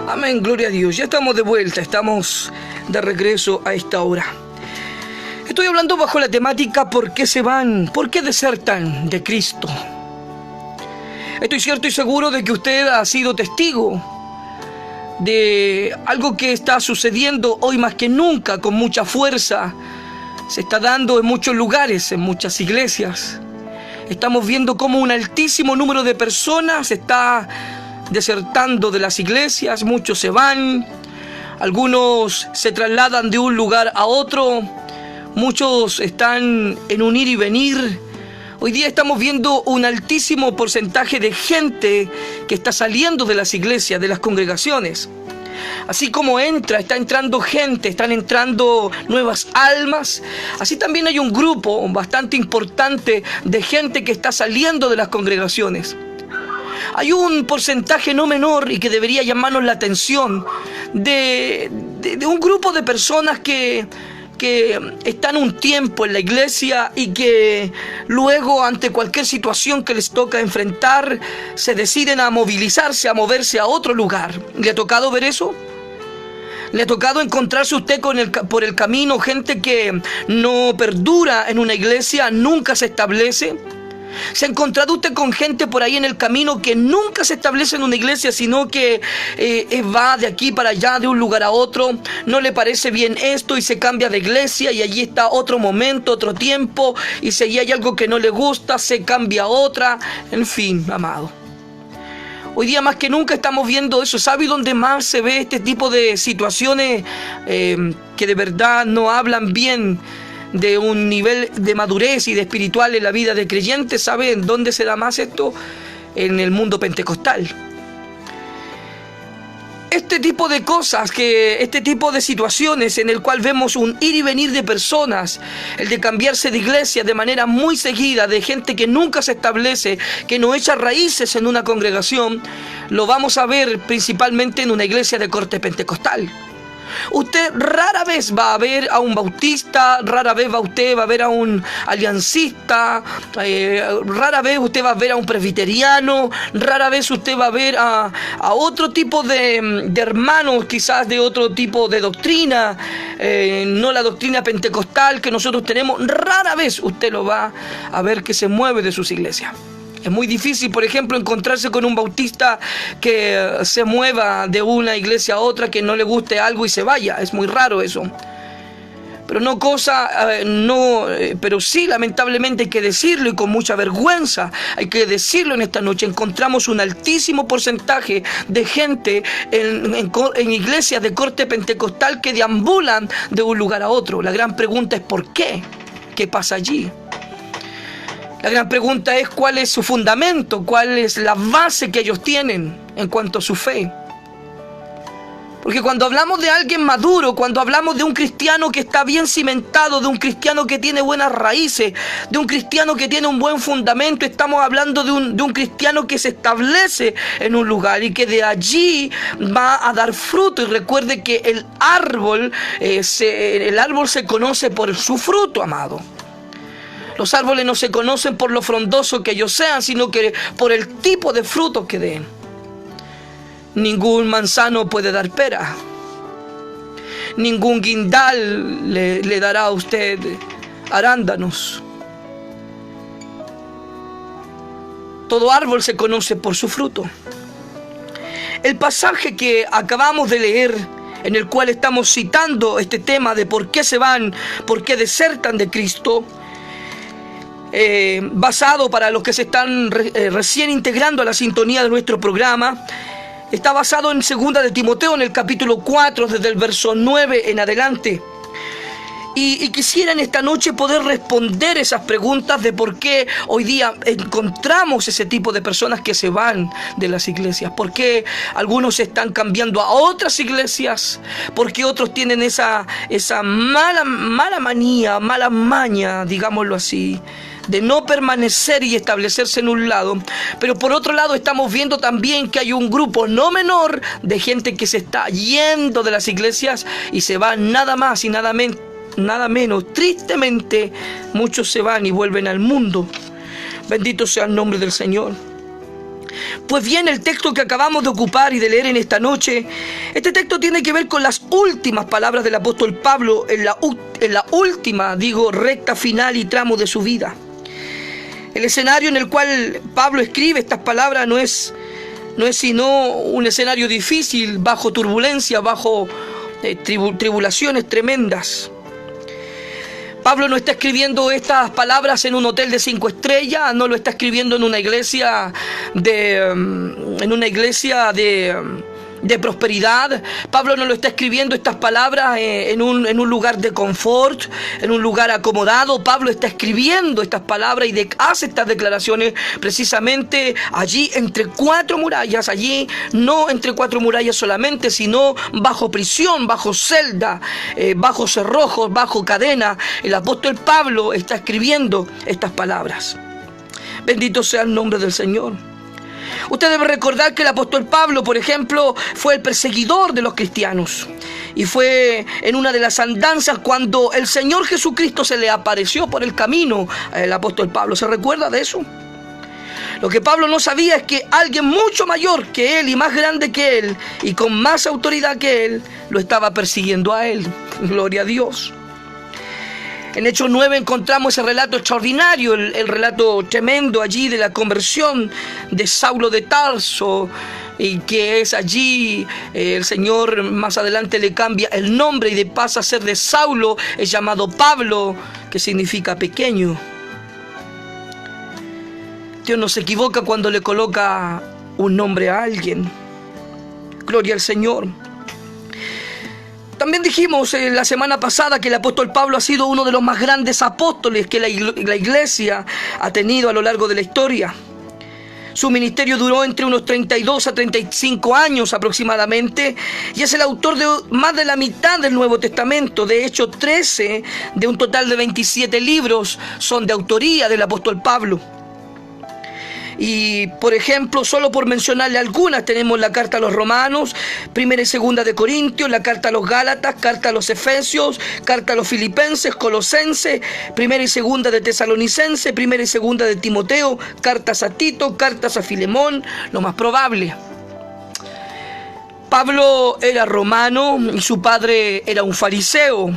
Amén, gloria a Dios. Ya estamos de vuelta, estamos de regreso a esta hora. Estoy hablando bajo la temática ¿por qué se van? ¿Por qué desertan de Cristo? Estoy cierto y seguro de que usted ha sido testigo de algo que está sucediendo hoy más que nunca con mucha fuerza. Se está dando en muchos lugares, en muchas iglesias. Estamos viendo cómo un altísimo número de personas está desertando de las iglesias. Muchos se van, algunos se trasladan de un lugar a otro, muchos están en un ir y venir. Hoy día estamos viendo un altísimo porcentaje de gente que está saliendo de las iglesias, de las congregaciones. Así como está entrando gente, están entrando nuevas almas. Así también hay un grupo bastante importante de gente que está saliendo de las congregaciones. Hay un porcentaje no menor y que debería llamarnos la atención de un grupo de personas que están un tiempo en la iglesia y que luego, ante cualquier situación que les toca enfrentar, se deciden a movilizarse, a moverse a otro lugar. ¿Le ha tocado ver eso? ¿Le ha tocado encontrarse usted por el camino gente que no perdura en una iglesia, nunca se establece? ¿Se ha encontrado usted con gente por ahí en el camino que nunca se establece en una iglesia, sino que va de aquí para allá, de un lugar a otro? No le parece bien esto y se cambia de iglesia y allí está otro momento, otro tiempo, y si allí hay algo que no le gusta, se cambia a otra. En fin, amado, hoy día más que nunca estamos viendo eso. ¿Sabe dónde más se ve este tipo de situaciones que de verdad no hablan bien de un nivel de madurez y de espiritual en la vida de creyentes? ¿Sabe en dónde se da más esto? En el mundo pentecostal. Este tipo de cosas, este tipo de situaciones en el cual vemos un ir y venir de personas, el de cambiarse de iglesia de manera muy seguida, de gente que nunca se establece, que no echa raíces en una congregación, lo vamos a ver principalmente en una iglesia de corte pentecostal. Usted rara vez va a ver a un bautista, rara vez va a ver a un aliancista, rara vez usted va a ver a un presbiteriano, rara vez usted va a ver a otro tipo de hermanos, quizás de otro tipo de doctrina, no la doctrina pentecostal que nosotros tenemos. Rara vez usted lo va a ver que se mueve de sus iglesias. Es muy difícil, por ejemplo, encontrarse con un bautista que se mueva de una iglesia a otra, que no le guste algo y se vaya. Es muy raro eso. Pero sí, lamentablemente hay que decirlo, y con mucha vergüenza hay que decirlo en esta noche. Encontramos un altísimo porcentaje de gente en iglesias de corte pentecostal que deambulan de un lugar a otro. La gran pregunta es ¿por qué? ¿Qué pasa allí? La gran pregunta es ¿cuál es su fundamento? ¿Cuál es la base que ellos tienen en cuanto a su fe? Porque cuando hablamos de alguien maduro, cuando hablamos de un cristiano que está bien cimentado, de un cristiano que tiene buenas raíces, de un cristiano que tiene un buen fundamento, estamos hablando de un cristiano que se establece en un lugar y que de allí va a dar fruto. Y recuerde que el árbol se conoce por su fruto, amado. Los árboles no se conocen por lo frondoso que ellos sean, sino que por el tipo de frutos que den. Ningún manzano puede dar pera. Ningún guindal le dará a usted arándanos. Todo árbol se conoce por su fruto. El pasaje que acabamos de leer, en el cual estamos citando este tema de por qué se van, por qué desertan de Cristo, basado para los que se están recién integrando a la sintonía de nuestro programa, está basado en 2 de Timoteo, en el capítulo 4, desde el verso 9 en adelante. Y quisiera en esta noche poder responder esas preguntas de por qué hoy día encontramos ese tipo de personas que se van de las iglesias. ¿Por qué algunos se están cambiando a otras iglesias? ¿Por qué otros tienen esa mala manía, mala maña, digámoslo así, de no permanecer y establecerse en un lado? Pero por otro lado estamos viendo también que hay un grupo no menor de gente que se está yendo de las iglesias y se va nada más y nada menos. Tristemente, muchos se van y vuelven al mundo. Bendito sea el nombre del Señor. Pues bien, el texto que acabamos de ocupar y de leer en esta noche, este texto tiene que ver con las últimas palabras del apóstol Pablo en la última, recta final y tramo de su vida. El escenario en el cual Pablo escribe estas palabras no es sino un escenario difícil, bajo turbulencia, bajo tribulaciones tremendas. Pablo no está escribiendo estas palabras en un hotel de 5 estrellas, no lo está escribiendo en una iglesia de prosperidad. Pablo no lo está escribiendo estas palabras en un lugar de confort, en un lugar acomodado. Pablo está escribiendo estas palabras y hace estas declaraciones precisamente allí entre 4 murallas, allí no entre 4 murallas solamente, sino bajo prisión, bajo celda, bajo cerrojos, bajo cadena. El apóstol Pablo está escribiendo estas palabras. Bendito sea el nombre del Señor. Usted debe recordar que el apóstol Pablo, por ejemplo, fue el perseguidor de los cristianos. Y fue en una de las andanzas cuando el Señor Jesucristo se le apareció por el camino al apóstol Pablo. ¿Se recuerda de eso? Lo que Pablo no sabía es que alguien mucho mayor que él y más grande que él y con más autoridad que él lo estaba persiguiendo a él. Gloria a Dios. En Hechos 9 encontramos ese relato extraordinario, el relato tremendo allí de la conversión de Saulo de Tarso, y que es allí, el Señor más adelante le cambia el nombre y pasa a ser de Saulo, es llamado Pablo, que significa pequeño. Dios no se equivoca cuando le coloca un nombre a alguien. Gloria al Señor. También dijimos la semana pasada que el apóstol Pablo ha sido uno de los más grandes apóstoles que la iglesia ha tenido a lo largo de la historia. Su ministerio duró entre unos 32 a 35 años aproximadamente y es el autor de más de la mitad del Nuevo Testamento. De hecho, 13 de un total de 27 libros son de autoría del apóstol Pablo. Y, por ejemplo, solo por mencionarle algunas, tenemos la carta a los Romanos, primera y segunda de Corintios, la carta a los Gálatas, carta a los Efesios, carta a los Filipenses, Colosenses, primera y segunda de Tesalonicenses, primera y segunda de Timoteo, cartas a Tito, cartas a Filemón, lo más probable. Pablo era romano y su padre era un fariseo.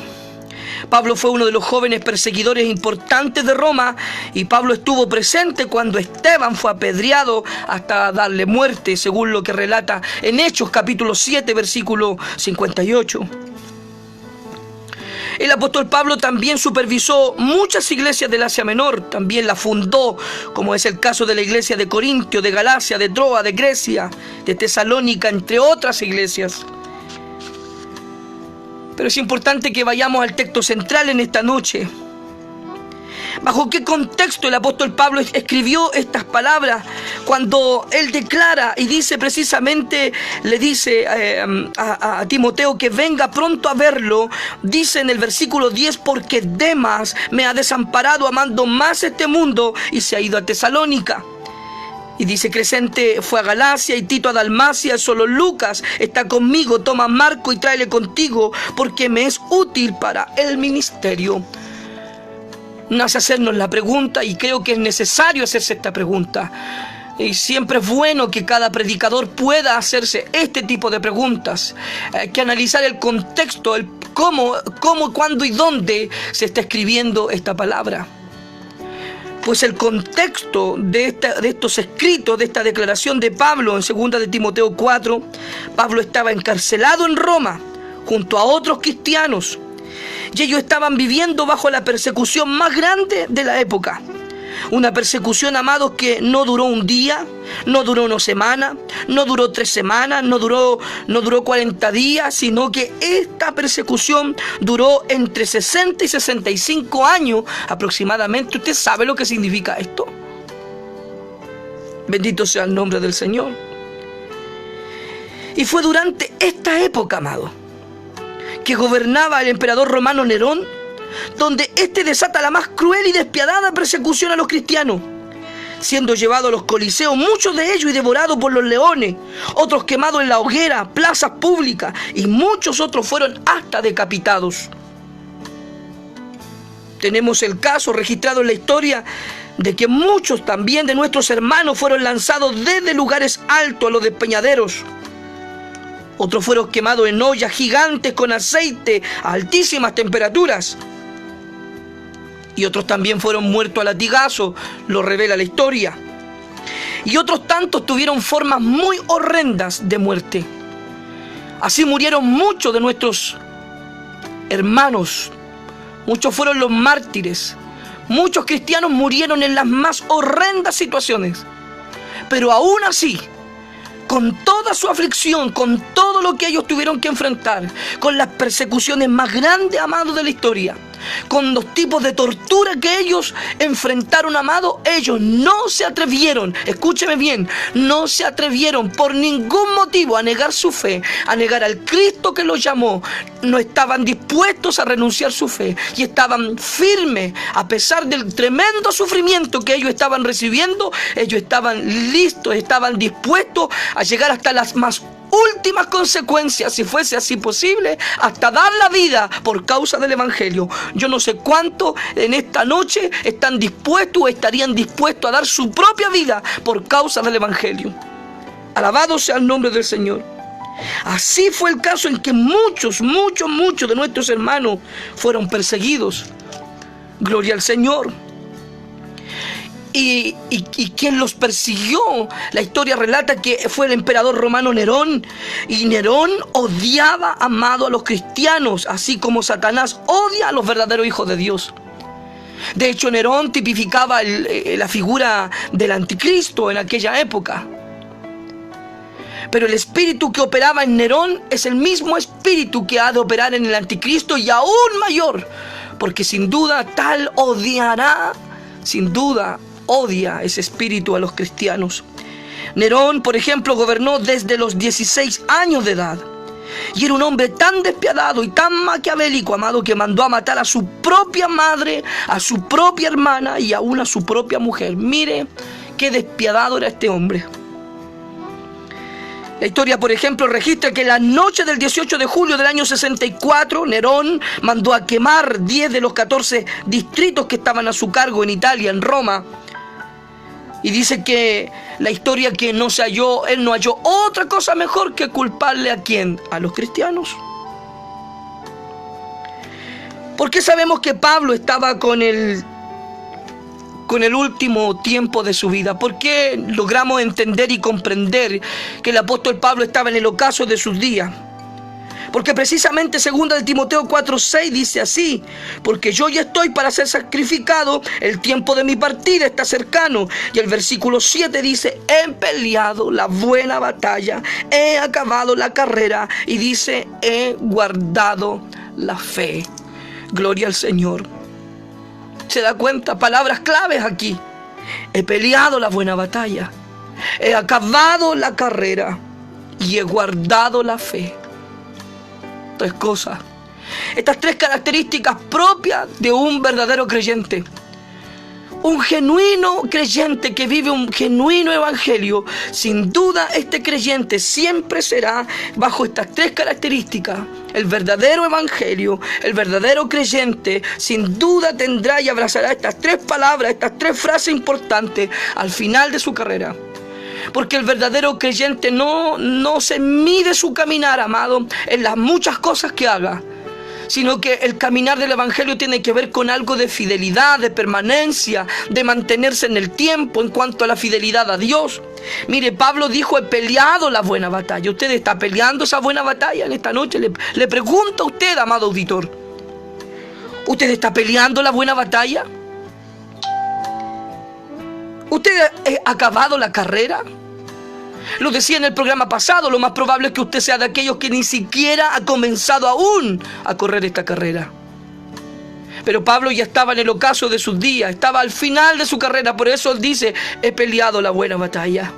Pablo fue uno de los jóvenes perseguidores importantes de Roma y Pablo estuvo presente cuando Esteban fue apedreado hasta darle muerte, según lo que relata en Hechos capítulo 7, versículo 58. El apóstol Pablo también supervisó muchas iglesias del Asia Menor, también las fundó, como es el caso de la iglesia de Corintio, de Galacia, de Troa, de Grecia, de Tesalónica, entre otras iglesias. Pero es importante que vayamos al texto central en esta noche. ¿Bajo qué contexto el apóstol Pablo escribió estas palabras? Cuando él declara y dice precisamente, le dice a Timoteo que venga pronto a verlo, dice en el versículo 10, porque Demas me ha desamparado amando más este mundo y se ha ido a Tesalónica. Y dice, Crescente fue a Galacia y Tito a Dalmacia, solo Lucas está conmigo, toma a Marco y tráele contigo, porque me es útil para el ministerio. Nace hacernos la pregunta y creo que es necesario hacerse esta pregunta. Y siempre es bueno que cada predicador pueda hacerse este tipo de preguntas. Hay que analizar el contexto, el cómo, cuándo y dónde se está escribiendo esta palabra. Pues el contexto de estos escritos, de esta declaración de Pablo en 2 de Timoteo 4, Pablo estaba encarcelado en Roma junto a otros cristianos y ellos estaban viviendo bajo la persecución más grande de la época. Una persecución, amados, que no duró un día, no duró una semana, no duró 3 semanas, no duró 40 días, sino que esta persecución duró entre 60 y 65 años aproximadamente. ¿Usted sabe lo que significa esto? Bendito sea el nombre del Señor. Y fue durante esta época, amado, que gobernaba el emperador romano Nerón, donde éste desata la más cruel y despiadada persecución a los cristianos, siendo llevados a los coliseos, muchos de ellos, y devorados por los leones, otros quemados en la hoguera, plazas públicas, y muchos otros fueron hasta decapitados. Tenemos el caso registrado en la historia de que muchos también de nuestros hermanos fueron lanzados desde lugares altos a los despeñaderos. Otros fueron quemados en ollas gigantes con aceite a altísimas temperaturas. Y otros también fueron muertos a latigazo, lo revela la historia. Y otros tantos tuvieron formas muy horrendas de muerte. Así murieron muchos de nuestros hermanos. Muchos fueron los mártires. Muchos cristianos murieron en las más horrendas situaciones. Pero aún así, con toda su aflicción, con todo lo que ellos tuvieron que enfrentar, con las persecuciones más grandes, amados, de la historia, con los tipos de tortura que ellos enfrentaron, amados, ellos no se atrevieron, escúcheme bien, no se atrevieron por ningún motivo a negar su fe, a negar al Cristo que los llamó. No estaban dispuestos a renunciar su fe y estaban firmes a pesar del tremendo sufrimiento que ellos estaban recibiendo. Ellos estaban listos, estaban dispuestos a llegar hasta las más últimas consecuencias, si fuese así posible, hasta dar la vida por causa del Evangelio. Yo no sé cuánto en esta noche están dispuestos o estarían dispuestos a dar su propia vida por causa del Evangelio. Alabado sea el nombre del Señor. Así fue el caso en que muchos de nuestros hermanos fueron perseguidos. Gloria al Señor. ¿Y quién los persiguió? La historia relata que fue el emperador romano Nerón. Y Nerón odiaba, amado, a los cristianos, así como Satanás odia a los verdaderos hijos de Dios. De hecho, Nerón tipificaba la figura del anticristo en aquella época. Pero el espíritu que operaba en Nerón es el mismo espíritu que ha de operar en el anticristo, y aún mayor, porque sin duda tal odiará, sin duda odia ese espíritu a los cristianos. Nerón, por ejemplo, gobernó desde los 16 años de edad. Y era un hombre tan despiadado y tan maquiavélico, amado, que mandó a matar a su propia madre, a su propia hermana y aún a su propia mujer. Mire qué despiadado era este hombre. La historia, por ejemplo, registra que la noche del 18 de julio del año 64, Nerón mandó a quemar 10 de los 14 distritos que estaban a su cargo en Italia, en Roma. Y dice que la historia que no se halló, él no halló otra cosa mejor que culparle a ¿quién? A los cristianos. ¿Por qué sabemos que Pablo estaba con el último tiempo de su vida? ¿Por qué logramos entender y comprender que el apóstol Pablo estaba en el ocaso de sus días? Porque precisamente 2 de Timoteo 4:6 dice así: porque yo ya estoy para ser sacrificado, el tiempo de mi partida está cercano. Y el versículo 7 dice: he peleado la buena batalla, he acabado la carrera, y dice: he guardado la fe. Gloria al Señor. ¿Se da cuenta? Palabras claves aquí. He peleado la buena batalla, he acabado la carrera y he guardado la fe. Tres cosas. Estas tres características propias de un verdadero creyente. Un genuino creyente que vive un genuino evangelio. Sin duda este creyente siempre será bajo estas tres características. El verdadero evangelio, el verdadero creyente, sin duda tendrá y abrazará estas tres palabras, estas tres frases importantes al final de su carrera. Porque el verdadero creyente no se mide su caminar, amado, en las muchas cosas que haga, sino que el caminar del evangelio tiene que ver con algo de fidelidad, de permanencia, de mantenerse en el tiempo en cuanto a la fidelidad a Dios. Mire, Pablo dijo: he peleado la buena batalla. ¿Usted está peleando esa buena batalla en esta noche? Le pregunto a usted, amado auditor, ¿usted está peleando la buena batalla? ¿Usted ha acabado la carrera? Lo decía en el programa pasado, lo más probable es que usted sea de aquellos que ni siquiera ha comenzado aún a correr esta carrera. Pero Pablo ya estaba en el ocaso de sus días, estaba al final de su carrera, por eso él dice: he peleado la buena batalla.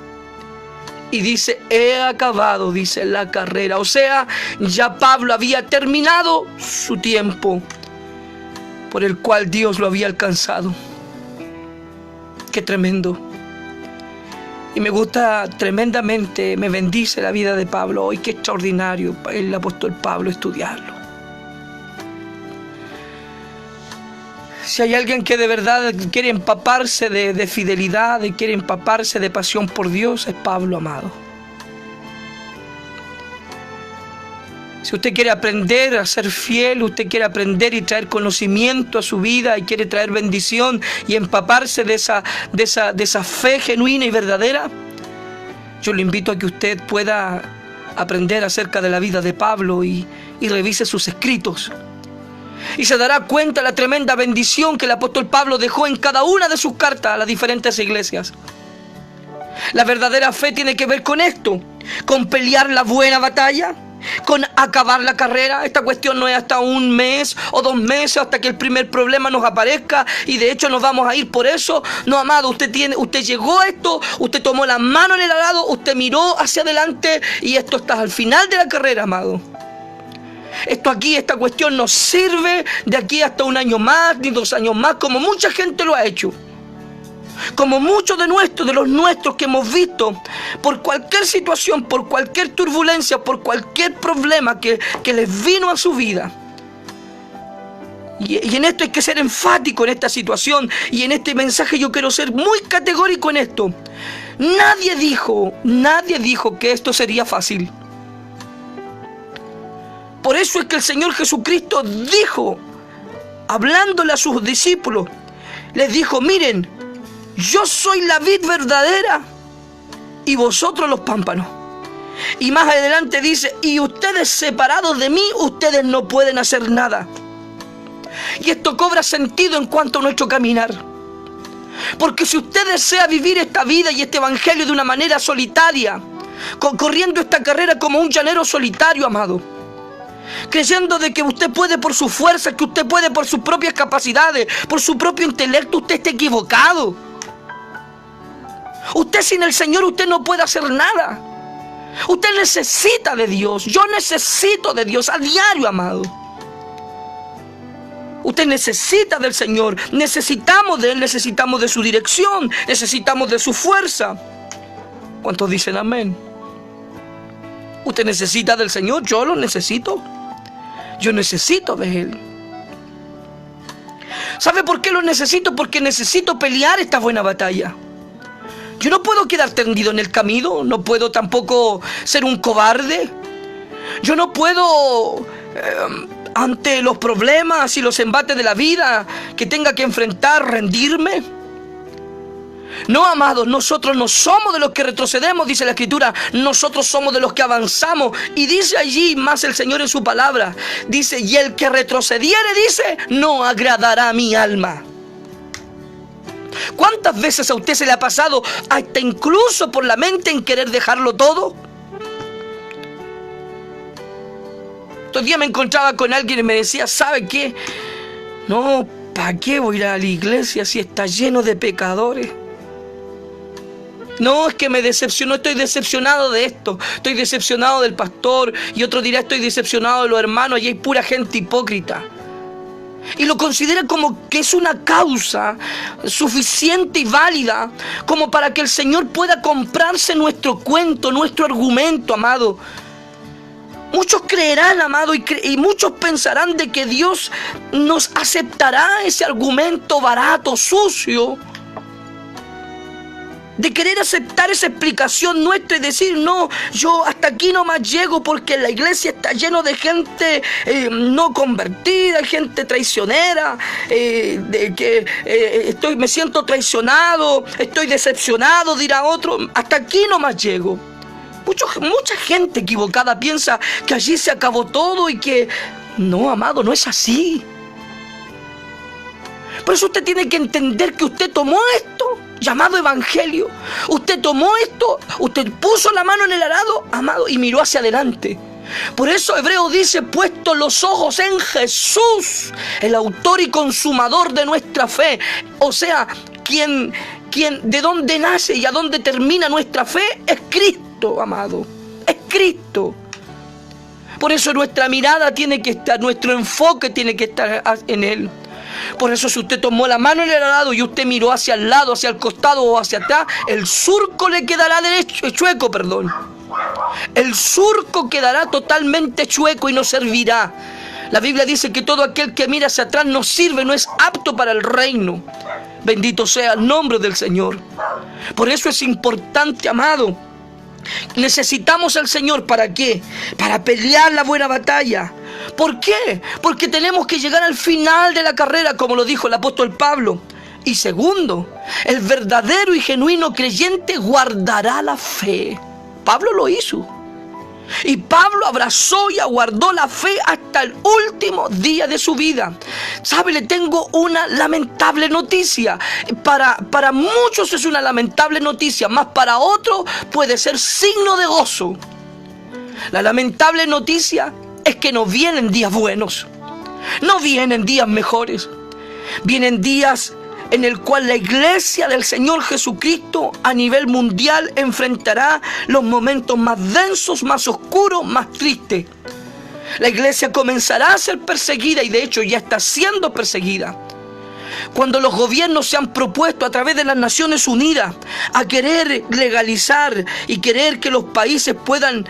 Y dice: he acabado, dice, la carrera. O sea, ya Pablo había terminado su tiempo por el cual Dios lo había alcanzado. Qué tremendo. Y me gusta tremendamente, me bendice la vida de Pablo hoy. Qué extraordinario el apóstol Pablo estudiarlo. Si hay alguien que de verdad quiere empaparse de fidelidad, quiere empaparse de pasión por Dios, es Pablo, amado. Si usted quiere aprender a ser fiel, usted quiere aprender y traer conocimiento a su vida y quiere traer bendición y empaparse de esa fe genuina y verdadera, yo le invito a que usted pueda aprender acerca de la vida de Pablo y revise sus escritos. Y se dará cuenta de la tremenda bendición que el apóstol Pablo dejó en cada una de sus cartas a las diferentes iglesias. La verdadera fe tiene que ver con esto, con pelear la buena batalla, con acabar la carrera. Esta cuestión no es hasta un mes o 2 meses hasta que el primer problema nos aparezca y de hecho nos vamos a ir por eso. No, amado, usted llegó a esto, usted tomó la mano en el arado, usted miró hacia adelante y esto está al final de la carrera, amado. Esta cuestión nos sirve de aquí hasta 1 año más, ni 2 años más, como mucha gente lo ha hecho. Como muchos de los nuestros que hemos visto, por cualquier situación, por cualquier turbulencia, por cualquier problema que les vino a su vida. Y en esto hay que ser enfático en esta situación. Y en este mensaje yo quiero ser muy categórico en esto. Nadie dijo que esto sería fácil. Por eso es que el Señor Jesucristo dijo, hablándole a sus discípulos, les dijo: miren, yo soy la vid verdadera y vosotros los pámpanos. Y más adelante dice: y ustedes separados de mí, ustedes no pueden hacer nada. Y esto cobra sentido en cuanto a nuestro caminar. Porque si usted desea vivir esta vida y este evangelio de una manera solitaria, corriendo esta carrera como un llanero solitario, amado, creyendo de que usted puede por su fuerza, que usted puede por sus propias capacidades, por su propio intelecto, usted está equivocado. Usted sin el Señor, usted no puede hacer nada. Usted necesita de Dios. Yo necesito de Dios a diario, amado. Usted necesita del Señor. Necesitamos de Él, necesitamos de su dirección, necesitamos de su fuerza. ¿Cuántos dicen amén? Usted necesita del Señor, yo lo necesito. Yo necesito de Él. ¿Sabe por qué lo necesito? Porque necesito pelear esta buena batalla. Yo no puedo quedar tendido en el camino, no puedo tampoco ser un cobarde. Yo no puedo, ante los problemas y los embates de la vida que tenga que enfrentar, rendirme. No, amados, nosotros no somos de los que retrocedemos, dice la Escritura. Nosotros somos de los que avanzamos. Y dice allí más el Señor en su palabra. Dice: y el que retrocediere, dice, no agradará a mi alma. ¿Cuántas veces a usted se le ha pasado hasta incluso por la mente en querer dejarlo todo? Otro día me encontraba con alguien y me decía: ¿sabe qué? No, ¿para qué voy a ir a la iglesia si está lleno de pecadores? No, es que me decepcionó, estoy decepcionado de esto, estoy decepcionado del pastor. Y otro dirá: estoy decepcionado de los hermanos, y hay pura gente hipócrita. Y lo considera como que es una causa suficiente y válida como para que el Señor pueda comprarse nuestro cuento, nuestro argumento, amado. Muchos creerán, amado, y muchos pensarán de que Dios nos aceptará ese argumento barato, sucio, de querer aceptar esa explicación nuestra y decir: no, yo hasta aquí nomás llego porque la iglesia está lleno de gente no convertida, gente traicionera, me siento traicionado, estoy decepcionado, dirá otro, hasta aquí nomás llego. Mucha gente equivocada piensa que allí se acabó todo y que... No, amado, no es así. Por eso usted tiene que entender que usted tomó esto llamado evangelio. Usted tomó esto, usted puso la mano en el arado, amado, y miró hacia adelante. Por eso Hebreo dice: puesto los ojos en Jesús, el autor y consumador de nuestra fe. O sea, quien de dónde nace y a dónde termina nuestra fe es Cristo, amado. Es Cristo. Por eso nuestra mirada tiene que estar, nuestro enfoque tiene que estar en Él. Por eso si usted tomó la mano en el arado y usted miró hacia el lado, hacia el costado o hacia atrás, el surco le quedará chueco. El surco quedará totalmente chueco y no servirá. La Biblia dice que todo aquel que mira hacia atrás no sirve, no es apto para el reino. Bendito sea el nombre del Señor. Por eso es importante, amado. Necesitamos al Señor, ¿para qué? Para pelear la buena batalla. ¿Por qué? Porque tenemos que llegar al final de la carrera, como lo dijo el apóstol Pablo. Y segundo, el verdadero y genuino creyente guardará la fe. Pablo lo hizo. Y Pablo abrazó y aguardó la fe hasta el último día de su vida. ¿Sabe? Le tengo una lamentable noticia. Para muchos es una lamentable noticia, más para otros puede ser signo de gozo. La lamentable noticia es que no vienen días buenos. No vienen días mejores. Vienen días en el cual la iglesia del Señor Jesucristo a nivel mundial enfrentará los momentos más densos, más oscuros, más tristes. La iglesia comenzará a ser perseguida y de hecho ya está siendo perseguida. Cuando los gobiernos se han propuesto a través de las Naciones Unidas a querer legalizar y querer que los países puedan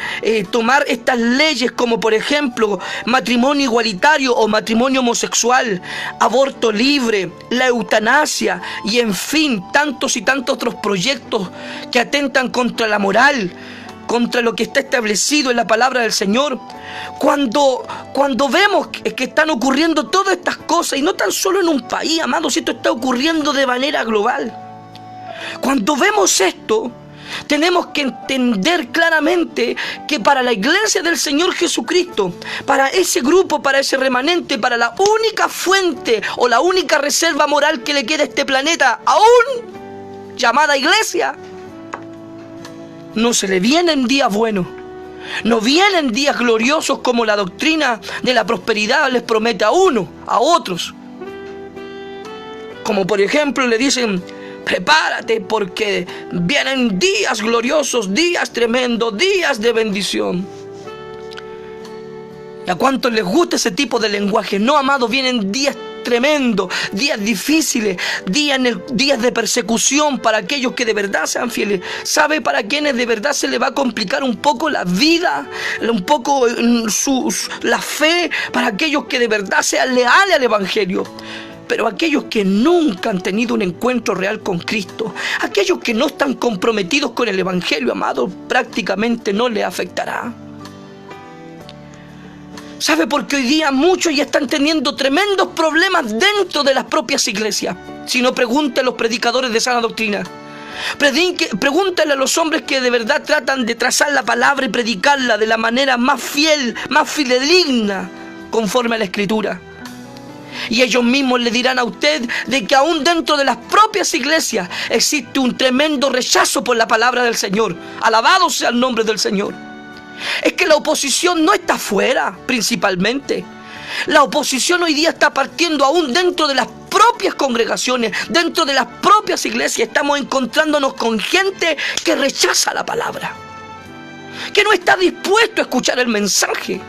tomar estas leyes como por ejemplo matrimonio igualitario o matrimonio homosexual, aborto libre, la eutanasia y en fin tantos y tantos otros proyectos que atentan contra la moral, contra lo que está establecido en la palabra del Señor. Cuando vemos que están ocurriendo todas estas cosas, y no tan solo en un país, amados, esto está ocurriendo de manera global. Cuando vemos esto, tenemos que entender claramente que para la iglesia del Señor Jesucristo, para ese grupo, para ese remanente, para la única fuente o la única reserva moral que le queda a este planeta, aún llamada iglesia, no se le vienen días buenos. No vienen días gloriosos como la doctrina de la prosperidad les promete a uno, a otros. Como por ejemplo le dicen, prepárate porque vienen días gloriosos, días tremendos, días de bendición. ¿Y a cuántos les gusta ese tipo de lenguaje? No, amado, vienen días tremendos, días difíciles, días de persecución para aquellos que de verdad sean fieles. ¿Sabe para quienes de verdad se le va a complicar un poco la vida, un poco la fe? Para aquellos que de verdad sean leales al Evangelio. Pero aquellos que nunca han tenido un encuentro real con Cristo, aquellos que no están comprometidos con el Evangelio, amado, prácticamente no les afectará. ¿Sabe por qué hoy día muchos ya están teniendo tremendos problemas dentro de las propias iglesias? Si no, pregúntale a los predicadores de sana doctrina. Pregúntale a los hombres que de verdad tratan de trazar la palabra y predicarla de la manera más fiel, más fidedigna, conforme a la Escritura. Y ellos mismos le dirán a usted de que aún dentro de las propias iglesias existe un tremendo rechazo por la palabra del Señor. Alabado sea el nombre del Señor. Es que la oposición no está afuera, principalmente. La oposición hoy día está partiendo aún dentro de las propias congregaciones, dentro de las propias iglesias. Estamos encontrándonos con gente que rechaza la palabra, que no está dispuesto a escuchar el mensaje.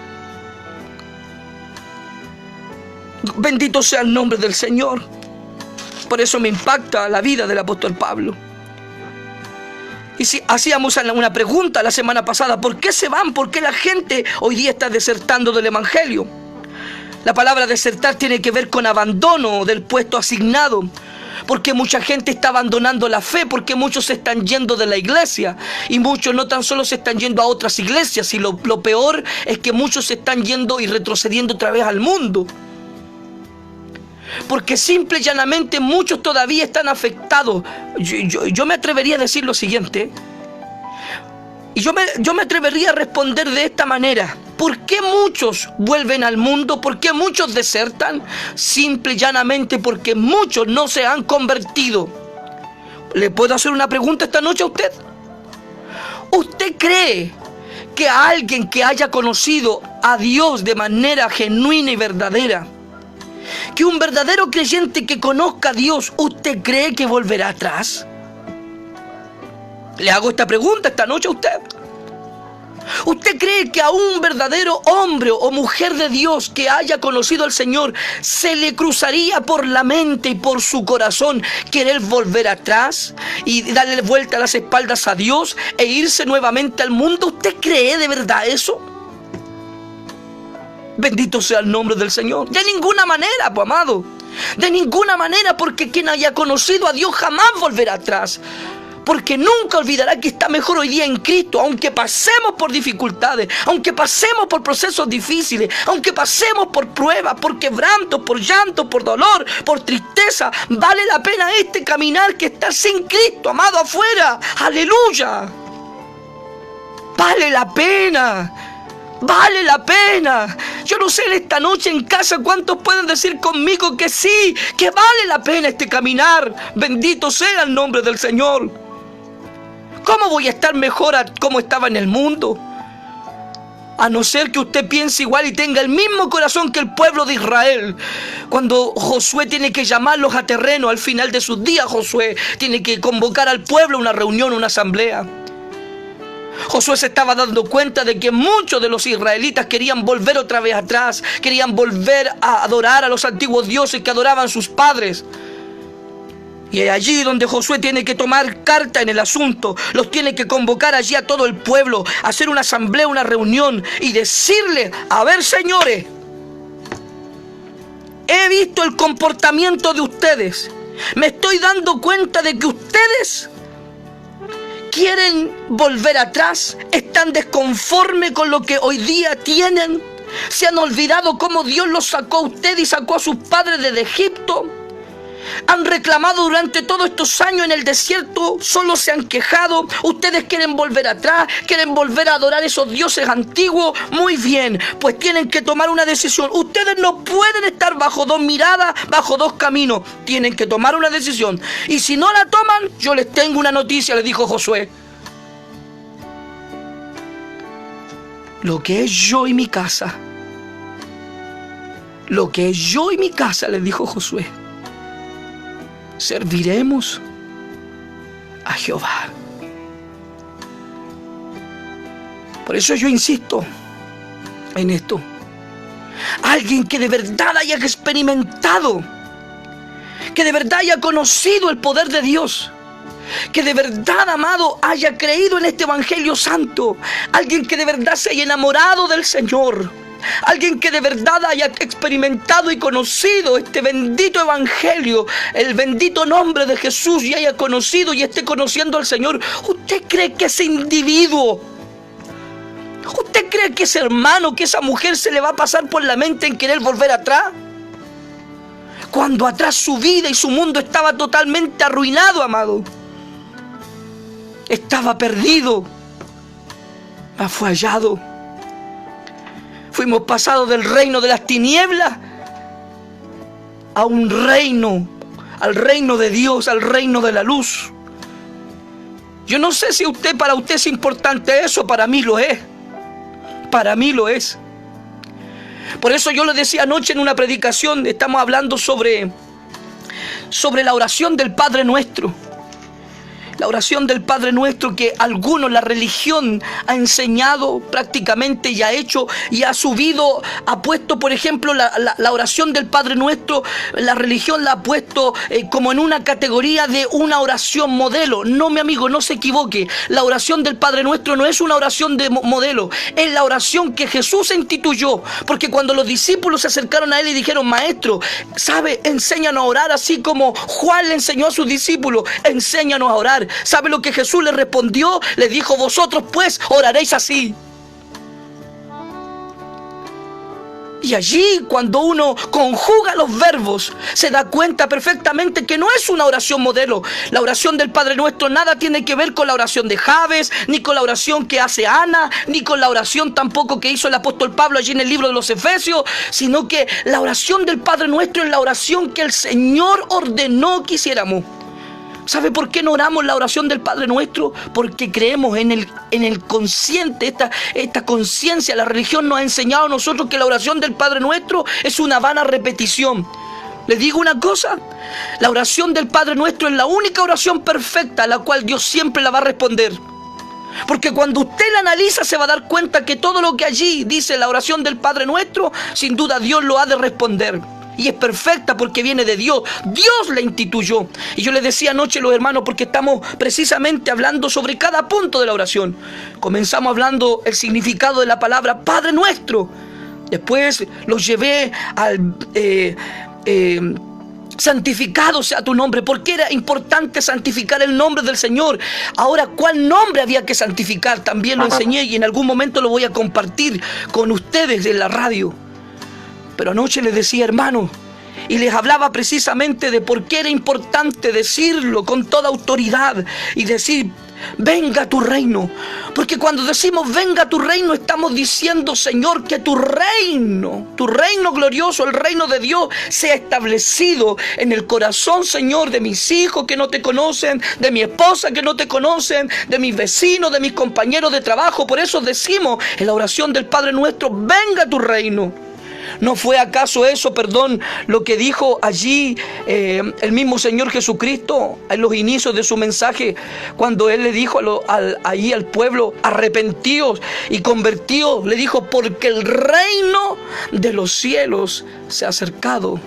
Bendito sea el nombre del Señor. Por eso me impacta la vida del apóstol Pablo. Y si hacíamos una pregunta la semana pasada, ¿por qué se van? ¿Por qué la gente hoy día está desertando del Evangelio? La palabra desertar tiene que ver con abandono del puesto asignado. Porque mucha gente está abandonando la fe, porque muchos se están yendo de la iglesia. Y muchos no tan solo se están yendo a otras iglesias, y lo peor es que muchos se están yendo y retrocediendo otra vez al mundo. Porque simple y llanamente muchos todavía están afectados. Yo me atrevería a decir lo siguiente. Y yo me atrevería a responder de esta manera. ¿Por qué muchos vuelven al mundo? ¿Por qué muchos desertan? Simple y llanamente porque muchos no se han convertido. ¿Le puedo hacer una pregunta esta noche a usted? ¿Usted cree que a alguien que haya conocido a Dios de manera genuina y verdadera, que un verdadero creyente que conozca a Dios, ¿usted cree que volverá atrás? Le hago esta pregunta esta noche a usted. ¿Usted cree que a un verdadero hombre o mujer de Dios que haya conocido al Señor se le cruzaría por la mente y por su corazón querer volver atrás y darle vuelta a las espaldas a Dios e irse nuevamente al mundo? ¿Usted cree de verdad eso? Bendito sea el nombre del Señor. De ninguna manera, pues, amado. De ninguna manera, porque quien haya conocido a Dios jamás volverá atrás. Porque nunca olvidará que está mejor hoy día en Cristo, aunque pasemos por dificultades, aunque pasemos por procesos difíciles, aunque pasemos por pruebas, por quebrantos, por llanto, por dolor, por tristeza. Vale la pena este caminar que está sin Cristo, amado, afuera. ¡Aleluya! Vale la pena. Vale la pena. Yo no sé en esta noche en casa cuántos pueden decir conmigo que sí, que vale la pena este caminar. Bendito sea el nombre del Señor. ¿Cómo voy a estar mejor a como estaba en el mundo? A no ser que usted piense igual y tenga el mismo corazón que el pueblo de Israel. Cuando Josué tiene que llamarlos a terreno al final de sus días, Josué tiene que convocar al pueblo a una reunión, una asamblea. Josué se estaba dando cuenta de que muchos de los israelitas querían volver otra vez atrás, querían volver a adorar a los antiguos dioses que adoraban sus padres. Y es allí donde Josué tiene que tomar carta en el asunto, los tiene que convocar allí a todo el pueblo, hacer una asamblea, una reunión y decirle: a ver, señores, he visto el comportamiento de ustedes, me estoy dando cuenta de que ustedes quieren volver atrás, están desconformes con lo que hoy día tienen, se han olvidado cómo Dios los sacó a ustedes y sacó a sus padres desde Egipto. Han reclamado durante todos estos años en el desierto, solo se han quejado. Ustedes quieren volver atrás, quieren volver a adorar esos dioses antiguos. Muy bien, pues tienen que tomar una decisión. Ustedes no pueden estar bajo dos miradas, bajo dos caminos. Tienen que tomar una decisión. Y si no la toman, yo les tengo una noticia, les dijo Josué. Lo que es yo y mi casa, lo que es yo y mi casa, les dijo Josué, serviremos a Jehová. Por eso yo insisto en esto. Alguien que de verdad haya experimentado, que de verdad haya conocido el poder de Dios, que de verdad, amado, haya creído en este evangelio santo. Alguien que de verdad se haya enamorado del Señor. Alguien que de verdad haya experimentado y conocido este bendito evangelio, el bendito nombre de Jesús, y haya conocido y esté conociendo al Señor. ¿Usted cree que ese individuo, usted cree que ese hermano, que esa mujer se le va a pasar por la mente en querer volver atrás? Cuando atrás su vida y su mundo estaba totalmente arruinado, amado. Estaba perdido, mas fue hallado. Fuimos pasados del reino de las tinieblas a un reino, al reino de Dios, al reino de la luz. Yo no sé si para usted es importante eso, para mí lo es. Para mí lo es. Por eso yo le decía anoche en una predicación, estamos hablando sobre la oración del Padre Nuestro. La oración del Padre Nuestro que algunos, la religión ha enseñado prácticamente y ha hecho y ha subido, ha puesto, por ejemplo, la oración del Padre Nuestro, la religión la ha puesto como en una categoría de una oración modelo. No, mi amigo, no se equivoque. La oración del Padre Nuestro no es una oración de modelo, es la oración que Jesús instituyó. Porque cuando los discípulos se acercaron a Él y dijeron: Maestro, ¿sabe? Enséñanos a orar así como Juan le enseñó a sus discípulos. Enséñanos a orar. ¿Sabe lo que Jesús le respondió? Le dijo: vosotros pues oraréis así. Y allí, cuando uno conjuga los verbos, se da cuenta perfectamente que no es una oración modelo. La oración del Padre Nuestro nada tiene que ver con la oración de Jabes, ni con la oración que hace Ana, ni con la oración tampoco que hizo el apóstol Pablo allí en el libro de los Efesios, sino que la oración del Padre Nuestro es la oración que el Señor ordenó que hiciéramos. ¿Sabe por qué no oramos la oración del Padre Nuestro? Porque creemos en el consciente, esta conciencia. La religión nos ha enseñado a nosotros que la oración del Padre Nuestro es una vana repetición. Les digo una cosa, la oración del Padre Nuestro es la única oración perfecta a la cual Dios siempre la va a responder. Porque cuando usted la analiza se va a dar cuenta que todo lo que allí dice la oración del Padre Nuestro, sin duda Dios lo ha de responder. Y es perfecta porque viene de Dios. Dios la instituyó. Y yo les decía anoche, los hermanos, porque estamos precisamente hablando sobre cada punto de la oración. Comenzamos hablando el significado de la palabra Padre Nuestro. Después los llevé al... santificado sea tu nombre, porque era importante santificar el nombre del Señor. Ahora, ¿cuál nombre había que santificar? También lo enseñé y en algún momento lo voy a compartir con ustedes en la radio. Pero anoche les decía, hermano, y les hablaba precisamente de por qué era importante decirlo con toda autoridad y decir: venga tu reino. Porque cuando decimos venga tu reino, estamos diciendo, Señor, que tu reino glorioso, el reino de Dios, sea establecido en el corazón, Señor, de mis hijos que no te conocen, de mi esposa que no te conocen, de mis vecinos, de mis compañeros de trabajo. Por eso decimos en la oración del Padre Nuestro: venga tu reino. ¿No fue acaso eso, lo que dijo allí el mismo Señor Jesucristo en los inicios de su mensaje, cuando Él le dijo allí al pueblo: arrepentíos y convertíos? Le dijo: porque el reino de los cielos se ha acercado.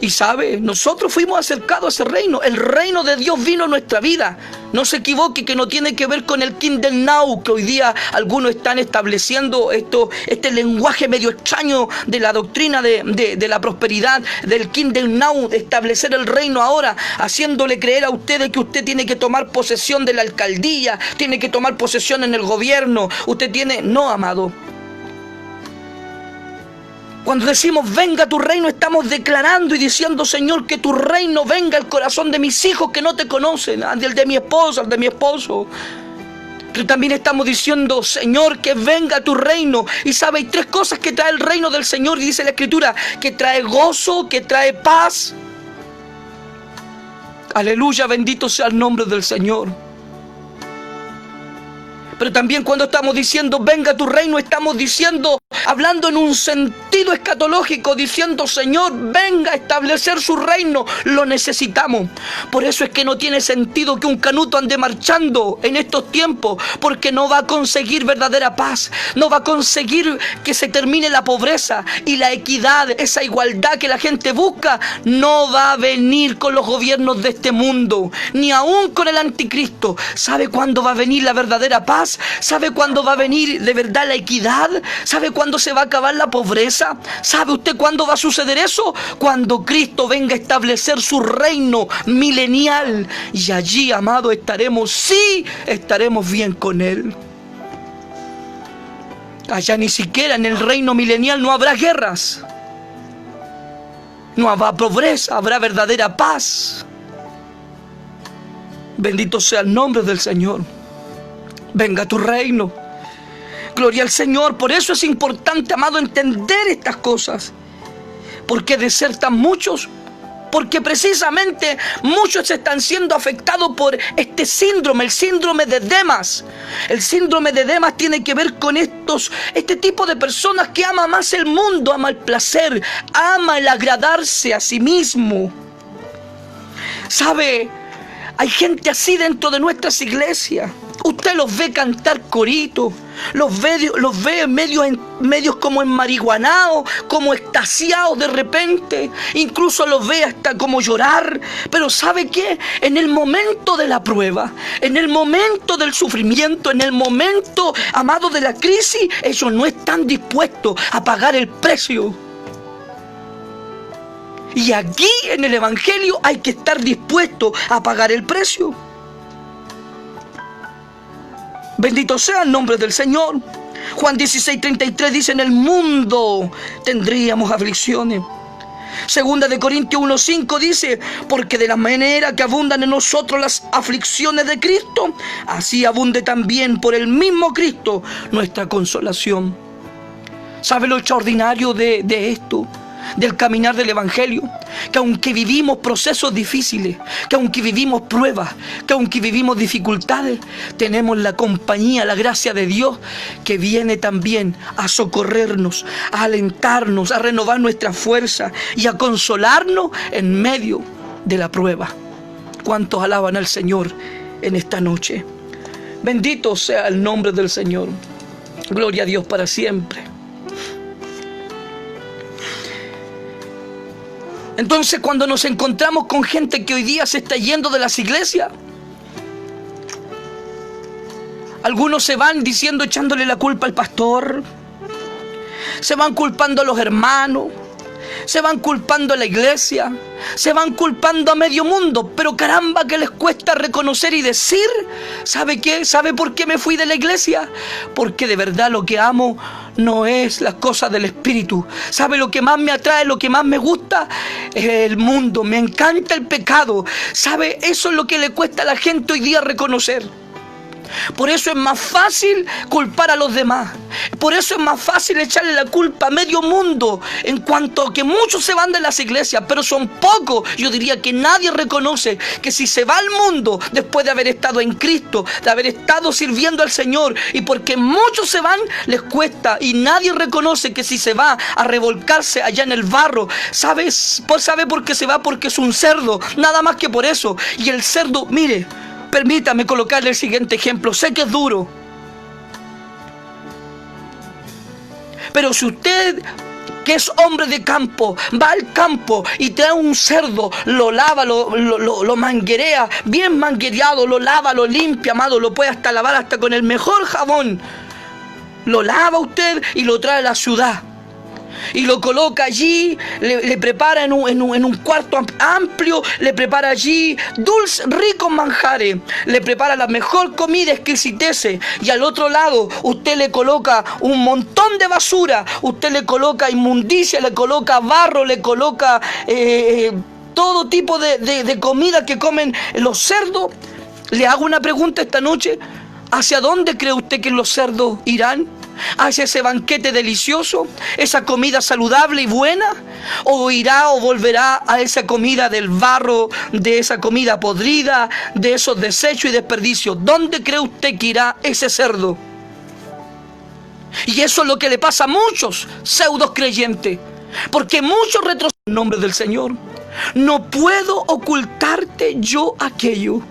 Y sabe, nosotros fuimos acercados a ese reino. El reino de Dios vino a nuestra vida. No se equivoque, que no tiene que ver con el Kingdom Now, que hoy día algunos están estableciendo este lenguaje medio extraño de la doctrina de la prosperidad, del Kingdom Now, de establecer el reino ahora, haciéndole creer a ustedes que usted tiene que tomar posesión de la alcaldía, tiene que tomar posesión en el gobierno. No, amado. Cuando decimos venga tu reino, estamos declarando y diciendo: Señor, que tu reino venga al corazón de mis hijos que no te conocen, al de mi esposa, al de mi esposo. Pero también estamos diciendo: Señor, que venga tu reino. Y sabe, hay 3 cosas que trae el reino del Señor, y dice la Escritura, que trae gozo, que trae paz. Aleluya, bendito sea el nombre del Señor. Pero también cuando estamos diciendo venga tu reino, estamos diciendo, hablando en un sentido escatológico, diciendo: Señor, venga a establecer su reino. Lo necesitamos. Por eso es que no tiene sentido que un canuto ande marchando en estos tiempos, porque no va a conseguir verdadera paz, no va a conseguir que se termine la pobreza y la equidad, esa igualdad que la gente busca. No va a venir con los gobiernos de este mundo, ni aún con el anticristo. ¿Sabe cuándo va a venir la verdadera paz? ¿Sabe cuándo va a venir de verdad la equidad? ¿Sabe cuándo se va a acabar la pobreza? ¿Sabe usted cuándo va a suceder eso? Cuando Cristo venga a establecer su reino milenial. Y allí, amado, estaremos bien con Él. Allá ni siquiera en el reino milenial no habrá guerras, no habrá pobreza, habrá verdadera paz. Bendito sea el nombre del Señor. Venga tu reino. Gloria al Señor. Por eso es importante, amado, entender estas cosas. ¿Por qué desertan muchos? Porque precisamente muchos están siendo afectados por este síndrome, el síndrome de Demas. El síndrome de Demas tiene que ver con este tipo de personas que ama más el mundo, ama el placer, ama el agradarse a sí mismo. ¿Sabe? Hay gente así dentro de nuestras iglesias. Usted los ve cantar corito, los ve medios como enmarihuanados, como extasiados de repente, incluso los ve hasta como llorar. Pero ¿sabe qué? En el momento de la prueba, en el momento del sufrimiento, en el momento, amado, de la crisis, ellos no están dispuestos a pagar el precio. Y aquí en el Evangelio hay que estar dispuesto a pagar el precio. Bendito sea el nombre del Señor. Juan 16:33 dice: en el mundo tendríamos aflicciones. Segunda de Corintios 1:5 dice: porque de la manera que abundan en nosotros las aflicciones de Cristo, así abunde también por el mismo Cristo nuestra consolación. ¿Sabe lo extraordinario de esto? Del caminar del Evangelio, que aunque vivimos procesos difíciles, que aunque vivimos pruebas, que aunque vivimos dificultades, tenemos la compañía, la gracia de Dios, que viene también a socorrernos, a alentarnos, a renovar nuestra fuerza y a consolarnos en medio de la prueba. ¿Cuántos alaban al Señor en esta noche? Bendito sea el nombre del Señor. Gloria a Dios para siempre. Entonces, cuando nos encontramos con gente que hoy día se está yendo de las iglesias, algunos se van echándole la culpa al pastor, Se van culpando a los hermanos, se van culpando a la iglesia, se van culpando a medio mundo, pero caramba que les cuesta reconocer y decir, ¿sabe qué? ¿Sabe por qué me fui de la iglesia? Porque de verdad lo que amo no es las cosas del espíritu. ¿Sabe lo que más me atrae, lo que más me gusta? Es el mundo, me encanta el pecado. ¿Sabe? Eso es lo que le cuesta a la gente hoy día reconocer. Por eso es más fácil culpar a los demás. Por eso es más fácil echarle la culpa a medio mundo, en cuanto a que muchos se van de las iglesias, pero son pocos. Yo diría que nadie reconoce que si se va al mundo después de haber estado en Cristo, de haber estado sirviendo al Señor, y porque muchos se van, les cuesta, y nadie reconoce que si se va a revolcarse allá en el barro, ¿sabe por qué se va? Porque es un cerdo, nada más que por eso. Y el cerdo, mire, permítame colocarle el siguiente ejemplo. Sé que es duro, pero si usted, que es hombre de campo, va al campo y trae un cerdo, lo lava, lo manguerea, bien manguereado, lo lava, lo limpia, amado, lo puede hasta lavar hasta con el mejor jabón. Lo lava usted y lo trae a la ciudad. Y lo coloca allí, le prepara en un cuarto amplio, le prepara allí dulces, ricos manjares, le prepara la mejor comida, exquisitece. Y al otro lado usted le coloca un montón de basura, usted le coloca inmundicia, le coloca barro, le coloca todo tipo de comida que comen los cerdos. Le hago una pregunta esta noche: ¿hacia dónde cree usted que los cerdos irán? ¿Hacia ese banquete delicioso, esa comida saludable y buena? ¿O irá o volverá a esa comida del barro, de esa comida podrida, de esos desechos y desperdicios? ¿Dónde cree usted que irá ese cerdo? Y eso es lo que le pasa a muchos pseudos creyentes, porque muchos retroceden en nombre del Señor. No puedo ocultarte yo aquello,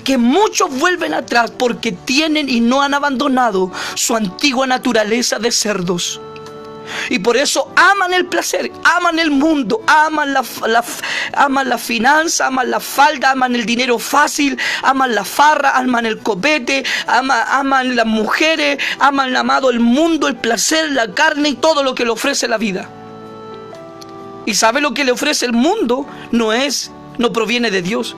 que muchos vuelven atrás porque tienen y no han abandonado su antigua naturaleza de cerdos. Y por eso aman el placer, aman el mundo, aman la finanza, aman la falda, aman el dinero fácil, aman la farra, aman el copete, aman las mujeres, aman, amado, el mundo, el placer, la carne y todo lo que le ofrece la vida. Y sabe lo que le ofrece el mundo no proviene de Dios.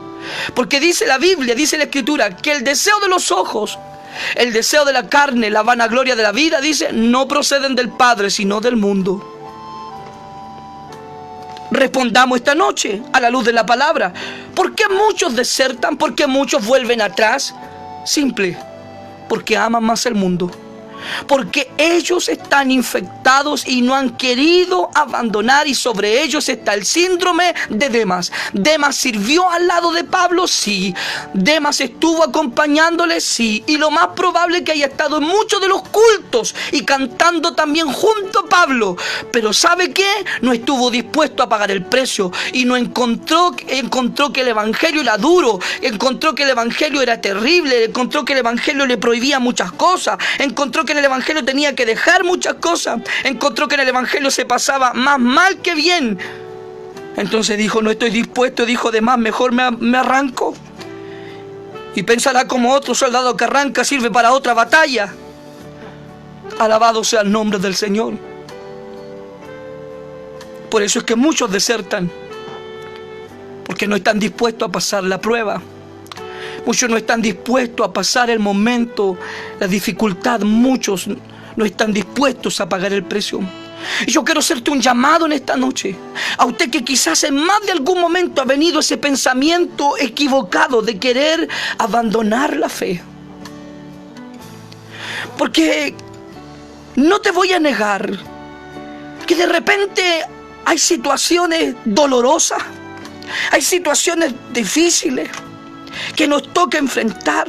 Porque dice la Biblia, dice la Escritura, que el deseo de los ojos, el deseo de la carne, la vanagloria de la vida, dice, no proceden del Padre, sino del mundo. Respondamos esta noche a la luz de la palabra. ¿Por qué muchos desertan? ¿Por qué muchos vuelven atrás? Simple, porque aman más el mundo. Porque ellos están infectados y no han querido abandonar, y sobre ellos está el síndrome de Demas. Demas sirvió al lado de Pablo, sí. Demas estuvo acompañándole, sí. Y lo más probable es que haya estado en muchos de los cultos y cantando también junto a Pablo. Pero ¿sabe qué? No estuvo dispuesto a pagar el precio y no encontró que el evangelio era duro, encontró que el evangelio era terrible, encontró que el evangelio le prohibía muchas cosas, encontró que en el evangelio tenía que dejar muchas cosas, encontró que en el evangelio se pasaba más mal que bien. Entonces dijo, no estoy dispuesto, dijo, de más, mejor me arranco. Y pensará como otro soldado que arranca, sirve para otra batalla. Alabado sea el nombre del Señor. Por eso es que muchos desertan, porque no están dispuestos a pasar la prueba. Muchos no están dispuestos a pasar el momento, la dificultad. Muchos no están dispuestos a pagar el precio. Y yo quiero hacerte un llamado en esta noche. A usted que quizás en más de algún momento ha venido ese pensamiento equivocado de querer abandonar la fe. Porque no te voy a negar que de repente hay situaciones dolorosas, hay situaciones difíciles que nos toca enfrentar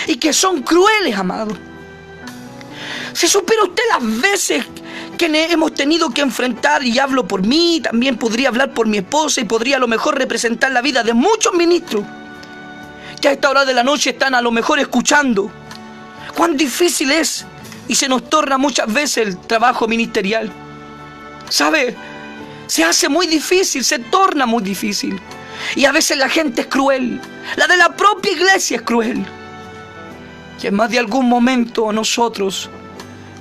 y que son crueles, amado. Si supiera usted las veces que hemos tenido que enfrentar, y hablo por mí, también podría hablar por mi esposa y podría a lo mejor representar la vida de muchos ministros que a esta hora de la noche están a lo mejor escuchando, cuán difícil es y se nos torna muchas veces el trabajo ministerial. ¿Sabe? Se hace muy difícil, se torna muy difícil. Y a veces la gente es cruel. La de la propia iglesia es cruel. Y en más de algún momento nosotros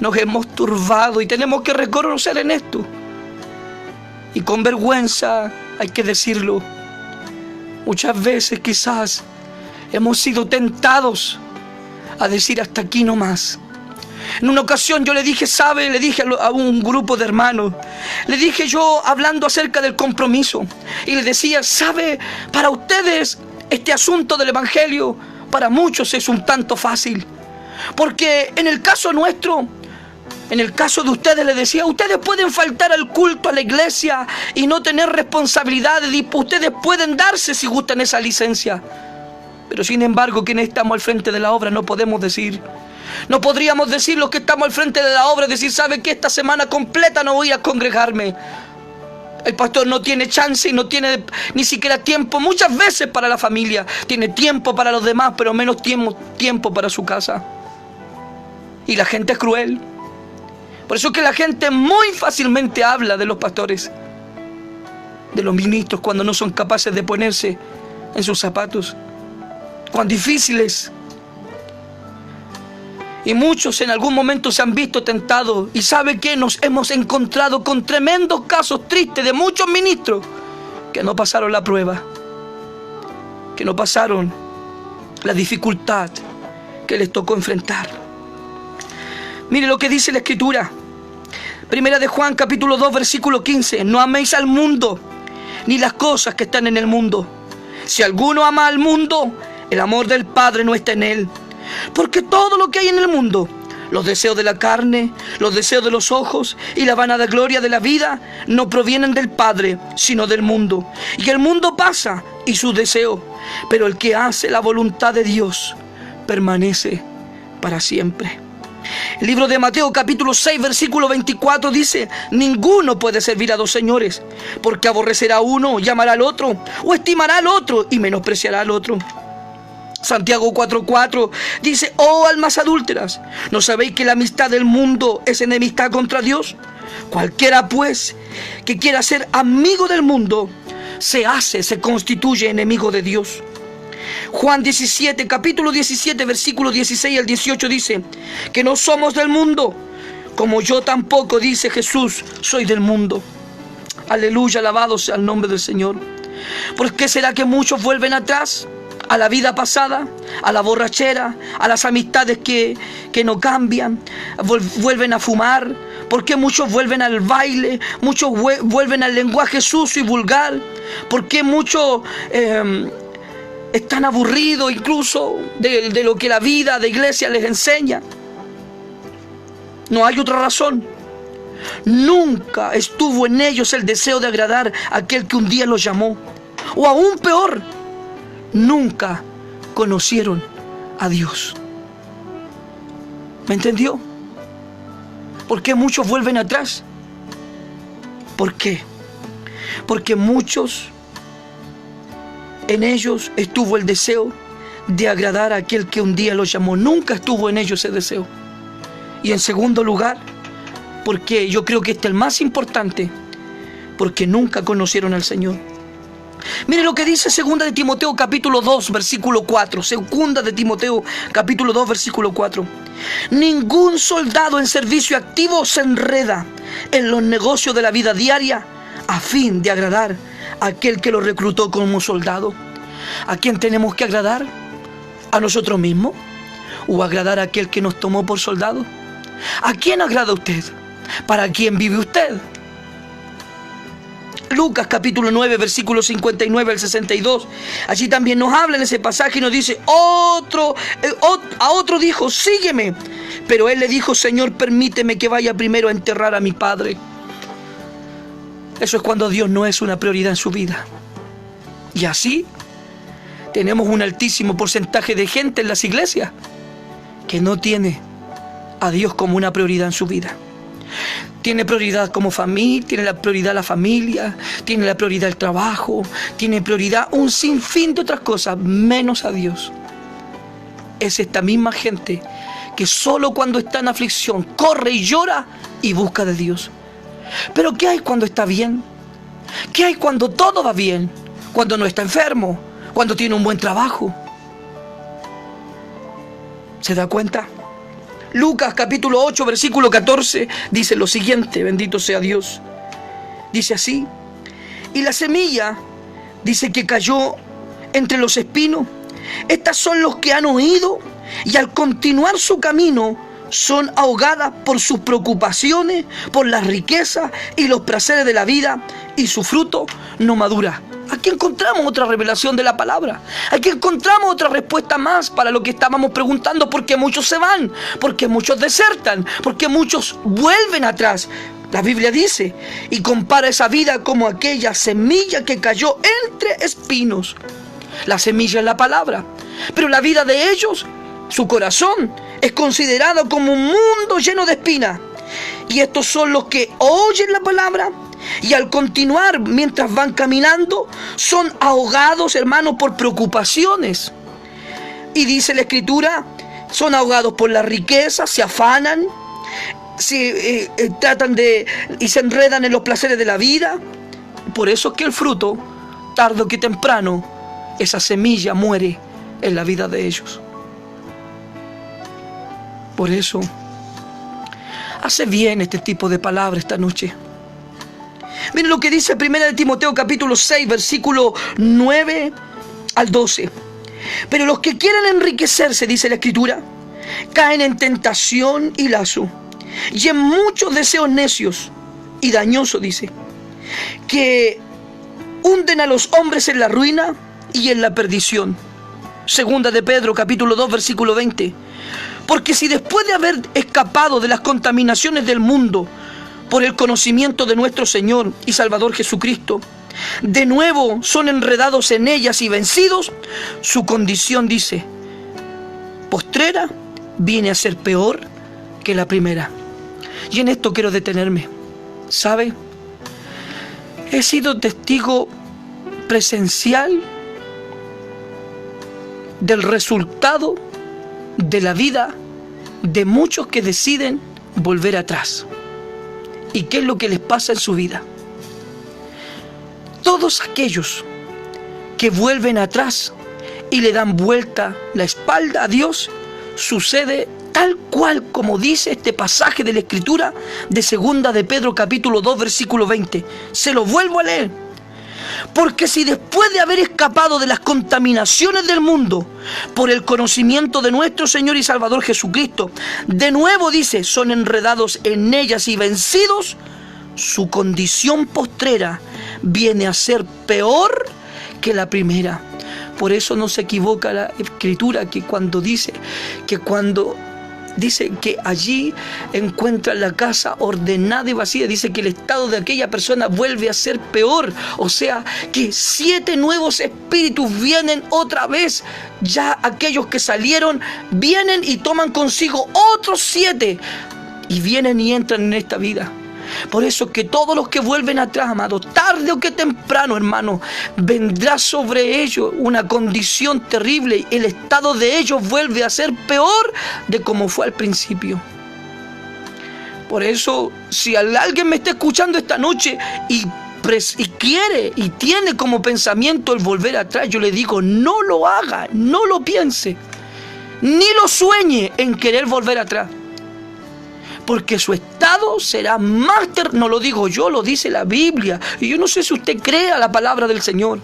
nos hemos turbado y tenemos que reconocer en esto. Y con vergüenza hay que decirlo. Muchas veces quizás hemos sido tentados a decir hasta aquí no más. En una ocasión yo le dije, ¿sabe? Le dije a un grupo de hermanos, le dije yo hablando acerca del compromiso, y le decía, ¿sabe? Para ustedes este asunto del evangelio, para muchos es un tanto fácil. Porque en el caso nuestro, en el caso de ustedes, le decía, ustedes pueden faltar al culto, a la iglesia y no tener responsabilidades, y ustedes pueden darse si gustan esa licencia. Pero sin embargo, quienes estamos al frente de la obra no podemos decir. No podríamos decir los que estamos al frente de la obra, decir, ¿sabe qué? Esta semana completa no voy a congregarme. El pastor no tiene chance y no tiene ni siquiera tiempo muchas veces para la familia. Tiene tiempo para los demás, pero menos tiempo para su casa. Y la gente es cruel. Por eso es que la gente muy fácilmente habla de los pastores, de los ministros, cuando no son capaces de ponerse en sus zapatos. Cuán difícil es. Y muchos en algún momento se han visto tentados. Y ¿sabe qué? Nos hemos encontrado con tremendos casos tristes de muchos ministros que no pasaron la prueba, que no pasaron la dificultad que les tocó enfrentar. Mire lo que dice la Escritura. Primera de Juan, capítulo 2, versículo 15. No améis al mundo, ni las cosas que están en el mundo. Si alguno ama al mundo, el amor del Padre no está en él. Porque todo lo que hay en el mundo, los deseos de la carne, los deseos de los ojos y la vanagloria de la vida, no provienen del Padre, sino del mundo. Y el mundo pasa y sus deseos, pero el que hace la voluntad de Dios permanece para siempre. El libro de Mateo capítulo 6 versículo 24 dice: ninguno puede servir a dos señores, porque aborrecerá a uno y amará al otro, o estimará al otro y menospreciará al otro. Santiago 4:4 dice: oh almas adúlteras, ¿no sabéis que la amistad del mundo es enemistad contra Dios? Cualquiera pues que quiera ser amigo del mundo se constituye enemigo de Dios. Juan 17, capítulo 17, versículo 16 al 18 dice que no somos del mundo, como yo tampoco, dice Jesús, soy del mundo. Aleluya, alabado sea el nombre del Señor. ¿Por qué será que muchos vuelven atrás? A la vida pasada, a la borrachera, a las amistades que no cambian, vuelven a fumar. ¿Por qué muchos vuelven al baile? Muchos vuelven al lenguaje sucio y vulgar. ¿Por qué muchos están aburridos incluso de lo que la vida de iglesia les enseña? No hay otra razón. Nunca estuvo en ellos el deseo de agradar a aquel que un día los llamó. O aún peor, nunca conocieron a Dios. ¿Me entendió? ¿Por qué muchos vuelven atrás? ¿Por qué? Porque muchos en ellos estuvo el deseo de agradar a aquel que un día los llamó. Nunca estuvo en ellos ese deseo. Y en segundo lugar, porque yo creo que este es el más importante, porque nunca conocieron al Señor. Mire lo que dice 2 de Timoteo capítulo 2 versículo 4. 2 de Timoteo capítulo 2 versículo 4. Ningún soldado en servicio activo se enreda en los negocios de la vida diaria a fin de agradar a aquel que lo reclutó como soldado. ¿A quién tenemos que agradar? ¿A nosotros mismos? ¿O agradar a aquel que nos tomó por soldado? ¿A quién agrada usted? ¿Para quién vive usted? Lucas capítulo 9 versículo 59 al 62. Allí también nos habla en ese pasaje y nos dice: a otro dijo: sígueme. Pero él le dijo: Señor, permíteme que vaya primero a enterrar a mi padre. Eso es cuando Dios no es una prioridad en su vida. Y así tenemos un altísimo porcentaje de gente en las iglesias que no tiene a Dios como una prioridad en su vida. Tiene prioridad como familia, tiene la prioridad la familia, tiene la prioridad el trabajo, tiene prioridad un sinfín de otras cosas, menos a Dios. Es esta misma gente que solo cuando está en aflicción corre y llora y busca de Dios. Pero ¿qué hay cuando está bien? ¿Qué hay cuando todo va bien? Cuando no está enfermo, cuando tiene un buen trabajo. ¿Se da cuenta? Lucas capítulo 8, versículo 14, dice lo siguiente, bendito sea Dios. Dice así: y la semilla, dice que cayó entre los espinos. Estas son los que han oído y al continuar su camino son ahogadas por sus preocupaciones, por las riquezas y los placeres de la vida, y su fruto no madura. Aquí encontramos otra revelación de la palabra. Aquí encontramos otra respuesta más para lo que estábamos preguntando. ¿Por qué muchos se van? ¿Por qué muchos desertan? ¿Por qué muchos vuelven atrás? La Biblia dice y compara esa vida como aquella semilla que cayó entre espinos. La semilla es la palabra, pero la vida de ellos, su corazón, es considerado como un mundo lleno de espinas. Y estos son los que oyen la palabra y al continuar, mientras van caminando, son ahogados, hermanos, por preocupaciones. Y dice la Escritura, son ahogados por la riqueza, se afanan, tratan de y se enredan en los placeres de la vida. Por eso es que el fruto, tarde o que temprano, esa semilla muere en la vida de ellos. Por eso hace bien este tipo de palabras esta noche. Miren lo que dice 1 de Timoteo capítulo 6, versículo 9 al 12. Pero los que quieren enriquecerse, dice la Escritura, caen en tentación y lazo, y en muchos deseos necios y dañosos, dice, que hunden a los hombres en la ruina y en la perdición. Segunda de Pedro capítulo 2, versículo 20. Porque si después de haber escapado de las contaminaciones del mundo por el conocimiento de nuestro Señor y Salvador Jesucristo, de nuevo son enredados en ellas y vencidos, su condición, dice, postrera, viene a ser peor que la primera. Y en esto quiero detenerme. ¿Sabe? He sido testigo presencial del resultado de la vida de muchos que deciden volver atrás. ¿Y qué es lo que les pasa en su vida? Todos aquellos que vuelven atrás y le dan vuelta la espalda a Dios, sucede tal cual como dice este pasaje de la Escritura de Segunda de Pedro capítulo 2 versículo 20. Se lo vuelvo a leer. Porque si después de haber escapado de las contaminaciones del mundo por el conocimiento de nuestro Señor y Salvador Jesucristo, de nuevo dice, son enredados en ellas y vencidos, su condición postrera viene a ser peor que la primera. Por eso no se equivoca la Escritura que cuando dice que allí encuentran la casa ordenada y vacía. Dice que el estado de aquella persona vuelve a ser peor. O sea, que 7 nuevos espíritus vienen otra vez. Ya aquellos que salieron vienen y toman consigo otros 7. Y vienen y entran en esta vida. Por eso que todos los que vuelven atrás, amados, tarde o que temprano, hermano, vendrá sobre ellos una condición terrible. El estado de ellos vuelve a ser peor de como fue al principio. Por eso, si alguien me está escuchando esta noche y quiere y tiene como pensamiento el volver atrás, yo le digo, no lo haga, no lo piense, ni lo sueñe en querer volver atrás. Porque su estado será más terrible. No lo digo yo, lo dice la Biblia. Y yo no sé si usted cree a la palabra del Señor.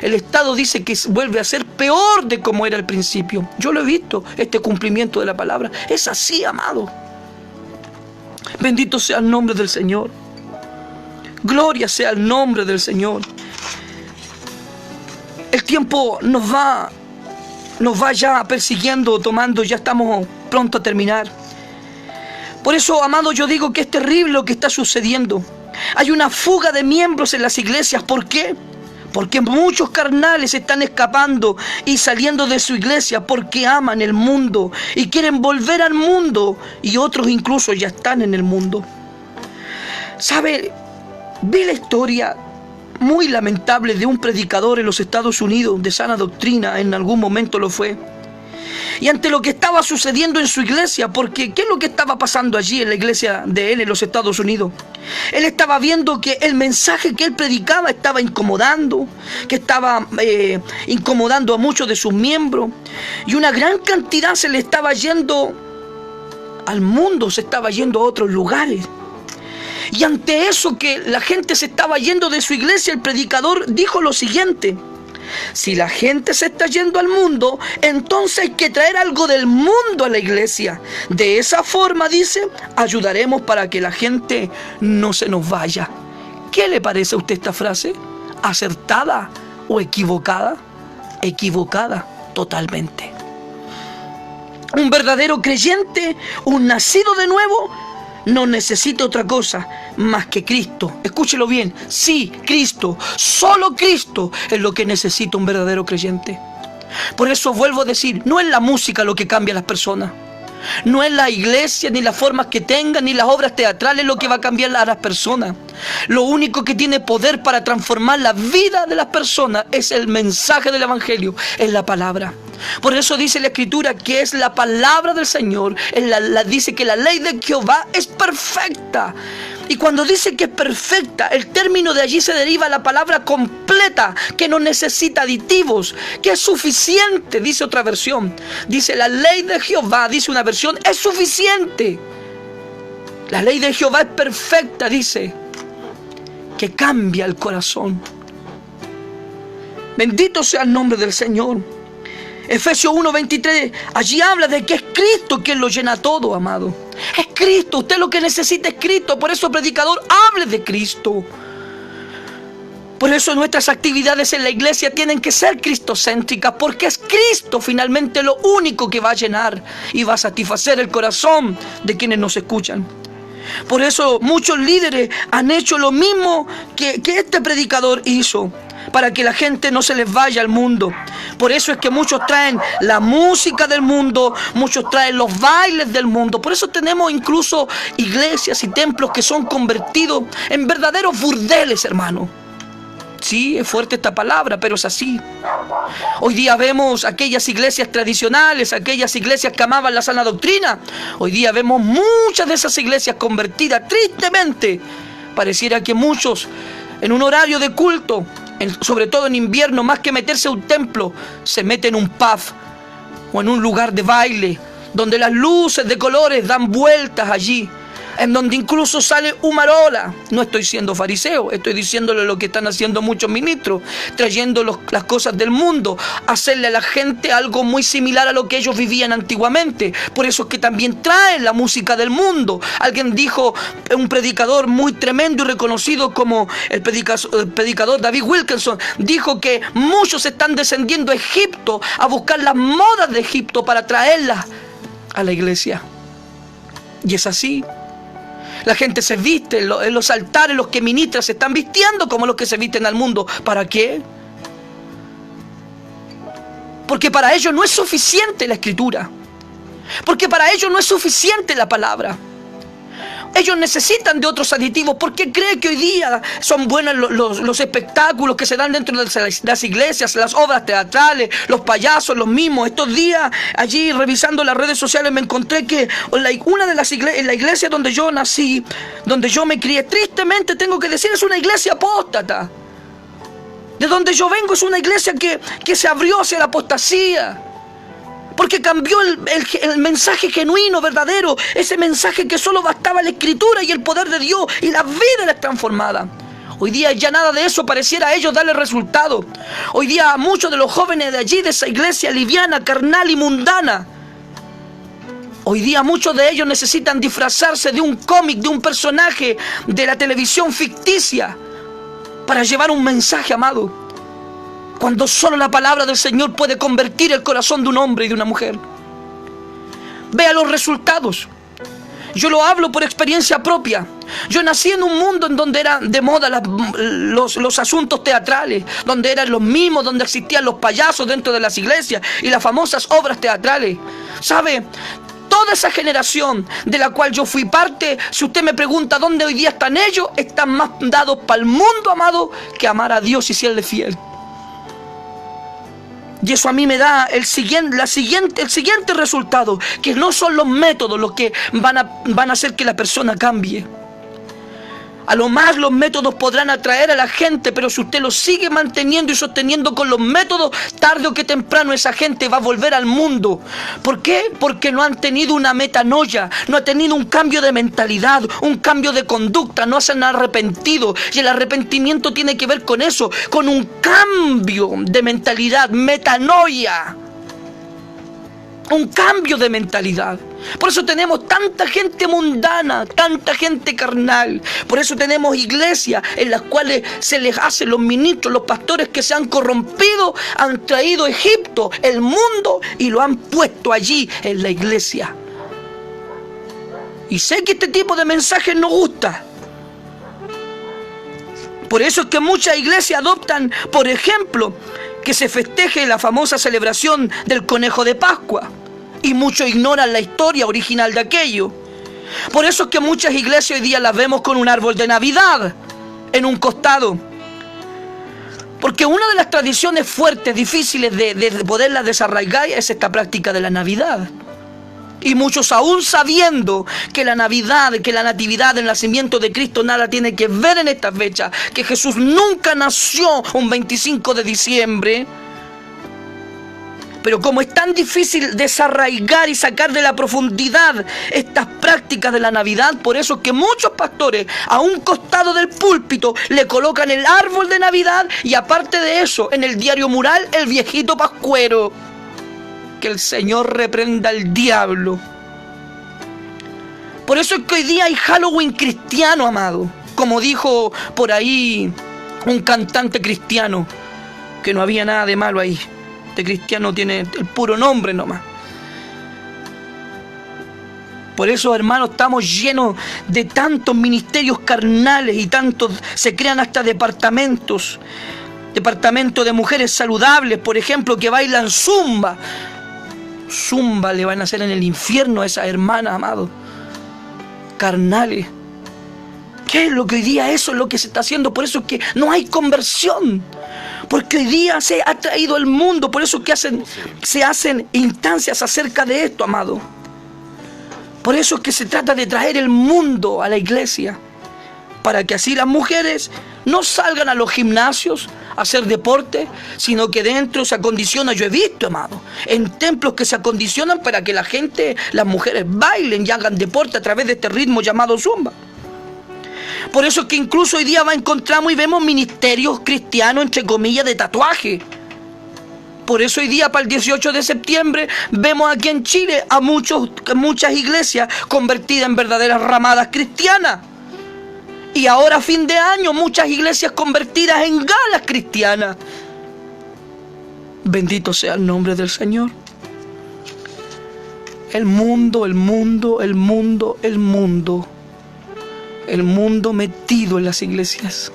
El estado dice que vuelve a ser peor de como era al principio. Yo lo he visto, este cumplimiento de la palabra. Es así, amado. Bendito sea el nombre del Señor. Gloria sea el nombre del Señor. El tiempo nos va ya persiguiendo, tomando. Ya estamos pronto a terminar. Por eso, amado, yo digo que es terrible lo que está sucediendo. Hay una fuga de miembros en las iglesias. ¿Por qué? Porque muchos carnales están escapando y saliendo de su iglesia porque aman el mundo y quieren volver al mundo. Y otros incluso ya están en el mundo. ¿Sabe? Vi la historia muy lamentable de un predicador en los Estados Unidos de sana doctrina. En algún momento lo fue. Y ante lo que estaba sucediendo en su iglesia, porque ¿qué es lo que estaba pasando allí en la iglesia de él en los Estados Unidos? Él estaba viendo que el mensaje que él predicaba estaba incomodando, que estaba incomodando a muchos de sus miembros, y una gran cantidad se le estaba yendo al mundo, se estaba yendo a otros lugares. Y ante eso, que la gente se estaba yendo de su iglesia, el predicador dijo lo siguiente: si la gente se está yendo al mundo, entonces hay que traer algo del mundo a la iglesia. De esa forma, dice, ayudaremos para que la gente no se nos vaya. ¿Qué le parece a usted esta frase? ¿Acertada o equivocada? Equivocada totalmente. Un verdadero creyente, un nacido de nuevo, no necesita otra cosa más que Cristo. Escúchelo bien. Sí, Cristo. Solo Cristo es lo que necesita un verdadero creyente. Por eso vuelvo a decir, no es la música lo que cambia a las personas. No es la iglesia, ni las formas que tengan, ni las obras teatrales lo que va a cambiar a las personas. Lo único que tiene poder para transformar la vida de las personas es el mensaje del Evangelio, es la palabra. Por eso dice la Escritura que es la palabra del Señor. Dice que la ley de Jehová es perfecta. Y cuando dice que es perfecta, el término de allí se deriva a la palabra completa, que no necesita aditivos, que es suficiente, dice otra versión. Dice la ley de Jehová, dice una versión, es suficiente. La ley de Jehová es perfecta, dice, que cambia el corazón. Bendito sea el nombre del Señor. Efesios 1:23, allí habla de que es Cristo quien lo llena todo, amado. Es Cristo, usted lo que necesita es Cristo. Por eso, predicador, hable de Cristo. Por eso nuestras actividades en la iglesia tienen que ser cristocéntricas, porque es Cristo finalmente lo único que va a llenar y va a satisfacer el corazón de quienes nos escuchan. Por eso muchos líderes han hecho lo mismo que este predicador hizo, para que la gente no se les vaya al mundo. Por eso es que muchos traen la música del mundo, muchos traen los bailes del mundo. Por eso tenemos incluso iglesias y templos que son convertidos en verdaderos burdeles, hermano. Sí, es fuerte esta palabra, pero es así. Hoy día vemos aquellas iglesias tradicionales, aquellas iglesias que amaban la sana doctrina. Hoy día vemos muchas de esas iglesias convertidas. Tristemente, pareciera que muchos en un horario de culto, sobre todo en invierno, más que meterse a un templo, se meten en un pub o en un lugar de baile, donde las luces de colores dan vueltas allí, en donde incluso sale humarola. No estoy siendo fariseo, estoy diciéndole lo que están haciendo muchos ministros, trayendo las cosas del mundo, hacerle a la gente algo muy similar a lo que ellos vivían antiguamente. Por eso es que también traen la música del mundo. Alguien dijo, un predicador muy tremendo y reconocido como el predicador David Wilkerson, dijo que muchos están descendiendo a Egipto a buscar las modas de Egipto para traerlas a la iglesia. Y es así. La gente se viste, en los altares los que ministran se están vistiendo como los que se visten al mundo. ¿Para qué? Porque para ellos no es suficiente la Escritura. Porque para ellos no es suficiente la palabra. Ellos necesitan de otros aditivos. ¿Por qué cree que hoy día son buenos los espectáculos que se dan dentro de las iglesias, las obras teatrales, los payasos, los mimos? Estos días, allí revisando las redes sociales, me encontré que una de las iglesias, en la iglesia donde yo nací, donde yo me crié, tristemente tengo que decir, es una iglesia apóstata. De donde yo vengo es una iglesia que se abrió hacia la apostasía. Porque cambió el mensaje genuino, verdadero. Ese mensaje que solo bastaba la Escritura y el poder de Dios. Y la vida era transformada. Hoy día ya nada de eso pareciera a ellos darle resultado. Hoy día muchos de los jóvenes de allí, de esa iglesia liviana, carnal y mundana, hoy día muchos de ellos necesitan disfrazarse de un cómic, de un personaje de la televisión ficticia, para llevar un mensaje, amado. Cuando solo la palabra del Señor puede convertir el corazón de un hombre y de una mujer. Vea los resultados. Yo lo hablo por experiencia propia. Yo nací en un mundo en donde eran de moda los asuntos teatrales, donde eran los mimos, donde existían los payasos dentro de las iglesias y las famosas obras teatrales. ¿Sabe? Toda esa generación de la cual yo fui parte, si usted me pregunta dónde hoy día están ellos, están más dados para el mundo, amado, que amar a Dios y serle fiel. Y eso a mí me da el siguiente resultado, que no son los métodos los que van a hacer que la persona cambie. A lo más los métodos podrán atraer a la gente, pero si usted lo sigue manteniendo y sosteniendo con los métodos, tarde o que temprano esa gente va a volver al mundo. ¿Por qué? Porque no han tenido una metanoia, no ha tenido un cambio de mentalidad, un cambio de conducta, no se han arrepentido. Y el arrepentimiento tiene que ver con eso, con un cambio de mentalidad, metanoia. Un cambio de mentalidad. Por eso tenemos tanta gente mundana, tanta gente carnal. Por eso tenemos iglesias en las cuales se les hace, los ministros, los pastores que se han corrompido, han traído a Egipto, el mundo, y lo han puesto allí en la iglesia. Y sé que este tipo de mensajes no gusta. Por eso es que muchas iglesias adoptan, por ejemplo, que se festeje la famosa celebración del conejo de Pascua. Y muchos ignoran la historia original de aquello. Por eso es que muchas iglesias hoy día las vemos con un árbol de Navidad en un costado. Porque una de las tradiciones fuertes, difíciles de poderlas desarraigar es esta práctica de la Navidad. Y muchos aún sabiendo que la Navidad, que la natividad, el nacimiento de Cristo nada tiene que ver en esta fecha, que Jesús nunca nació un 25 de diciembre. Pero como es tan difícil desarraigar y sacar de la profundidad estas prácticas de la Navidad, por eso es que muchos pastores a un costado del púlpito le colocan el árbol de Navidad y aparte de eso, en el diario mural, el viejito pascuero. Que el Señor reprenda al diablo. Por eso es que hoy día hay Halloween cristiano, amado. Como dijo por ahí un cantante cristiano, que no había nada de malo ahí. Este cristiano tiene el puro nombre nomás. Por eso, hermanos, estamos llenos de tantos ministerios carnales y tantos, se crean hasta departamentos. Departamento de mujeres saludables, por ejemplo, que bailan zumba. Zumba le van a hacer en el infierno a esas hermanas, amados. Carnales. ¿Qué es lo que hoy día eso es lo que se está haciendo? Por eso es que no hay conversión. Porque hoy día se ha traído el mundo. Por eso es que se hacen instancias acerca de esto, amado. Por eso es que se trata de traer el mundo a la iglesia. Para que así las mujeres no salgan a los gimnasios a hacer deporte, sino que dentro se acondiciona. Yo he visto, amado, en templos que se acondicionan para que la gente, las mujeres bailen y hagan deporte a través de este ritmo llamado zumba. Por eso es que incluso hoy día encontramos y vemos ministerios cristianos, entre comillas, de tatuaje. Por eso hoy día, para el 18 de septiembre, vemos aquí en Chile a muchas iglesias convertidas en verdaderas ramadas cristianas. Y ahora a fin de año, muchas iglesias convertidas en galas cristianas. Bendito sea el nombre del Señor. El mundo, el mundo, el mundo, el mundo. El mundo metido en las iglesias.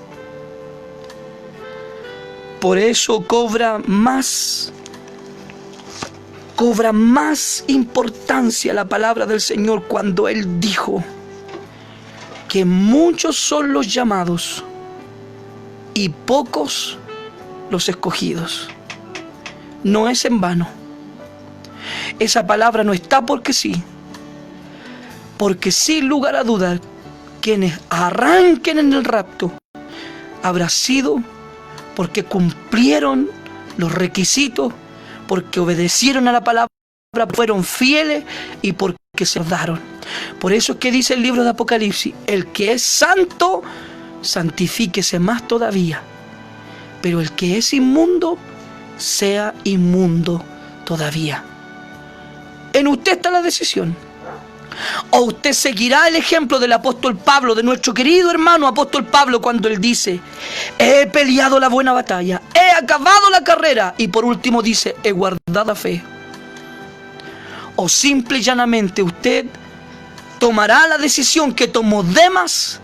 Por eso cobra más importancia la palabra del Señor cuando Él dijo que muchos son los llamados y pocos los escogidos. No es en vano. Esa palabra no está porque sí. Porque sin lugar a dudar, quienes arranquen en el rapto habrá sido porque cumplieron los requisitos, porque obedecieron a la palabra, fueron fieles y porque se daron. Por eso es que dice el libro de Apocalipsis: el que es santo, santifíquese más todavía. Pero el que es inmundo, sea inmundo todavía. En usted está la decisión. O usted seguirá el ejemplo del apóstol Pablo, de nuestro querido hermano apóstol Pablo, cuando él dice: he peleado la buena batalla, he acabado la carrera, y por último dice: he guardado la fe. O simple y llanamente usted tomará la decisión que tomó Demas,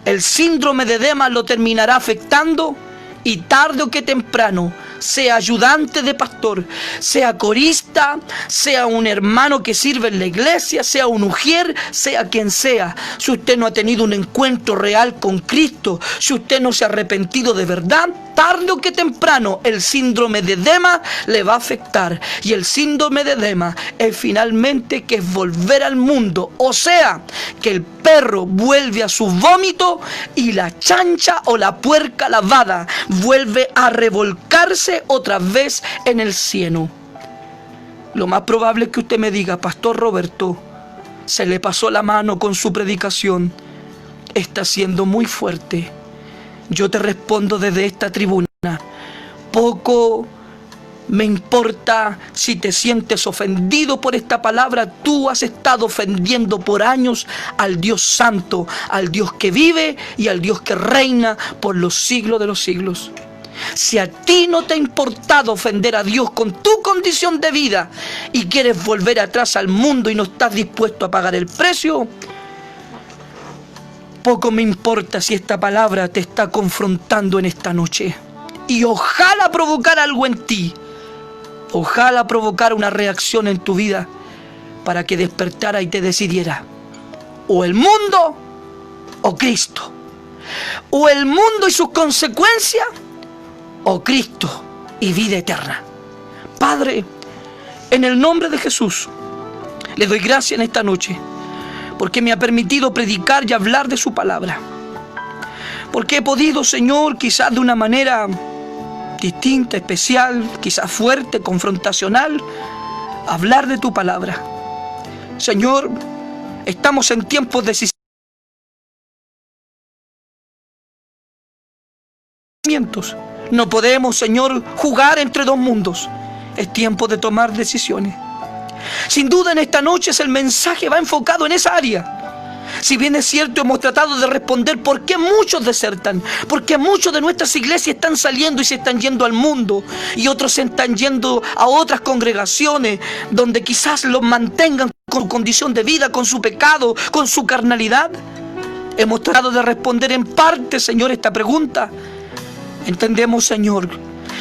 el síndrome de Demas lo terminará afectando, y tarde o que temprano, sea ayudante de pastor, sea corista, sea un hermano que sirve en la iglesia, sea un ujier, sea quien sea, si usted no ha tenido un encuentro real con Cristo, si usted no se ha arrepentido de verdad, tarde o que temprano el síndrome de edema le va a afectar. Y el síndrome de edema es finalmente que es volver al mundo. O sea, que el perro vuelve a su vómito y la chancha o la puerca lavada vuelve a revolcarse otra vez en el cieno. Lo más probable es que usted me diga: Pastor Roberto, se le pasó la mano con su predicación, está siendo muy fuerte. Yo te respondo desde esta tribuna: poco me importa si te sientes ofendido por esta palabra. Tú has estado ofendiendo por años al Dios santo, al Dios que vive y al Dios que reina por los siglos de los siglos. Si a ti no te ha importado ofender a Dios con tu condición de vida y quieres volver atrás al mundo y no estás dispuesto a pagar el precio, poco me importa si esta palabra te está confrontando en esta noche. Y ojalá provocar algo en ti. Ojalá provocar una reacción en tu vida para que despertara y te decidiera: o el mundo o Cristo. O el mundo y sus consecuencias, o Cristo y vida eterna. Padre, en el nombre de Jesús, le doy gracias en esta noche porque me ha permitido predicar y hablar de su palabra. Porque he podido, Señor, quizás de una manera distinta, especial, quizás fuerte, confrontacional, hablar de tu palabra. Señor, estamos en tiempos decisivos. No podemos, Señor, jugar entre dos mundos. Es tiempo de tomar decisiones. Sin duda en esta noche el mensaje va enfocado en esa área. Si bien es cierto, hemos tratado de responder por qué muchos desertan, por qué muchos de nuestras iglesias están saliendo y se están yendo al mundo, y otros se están yendo a otras congregaciones donde quizás los mantengan con su condición de vida, con su pecado, con su carnalidad. Hemos tratado de responder en parte, Señor, esta pregunta. Entendemos, Señor,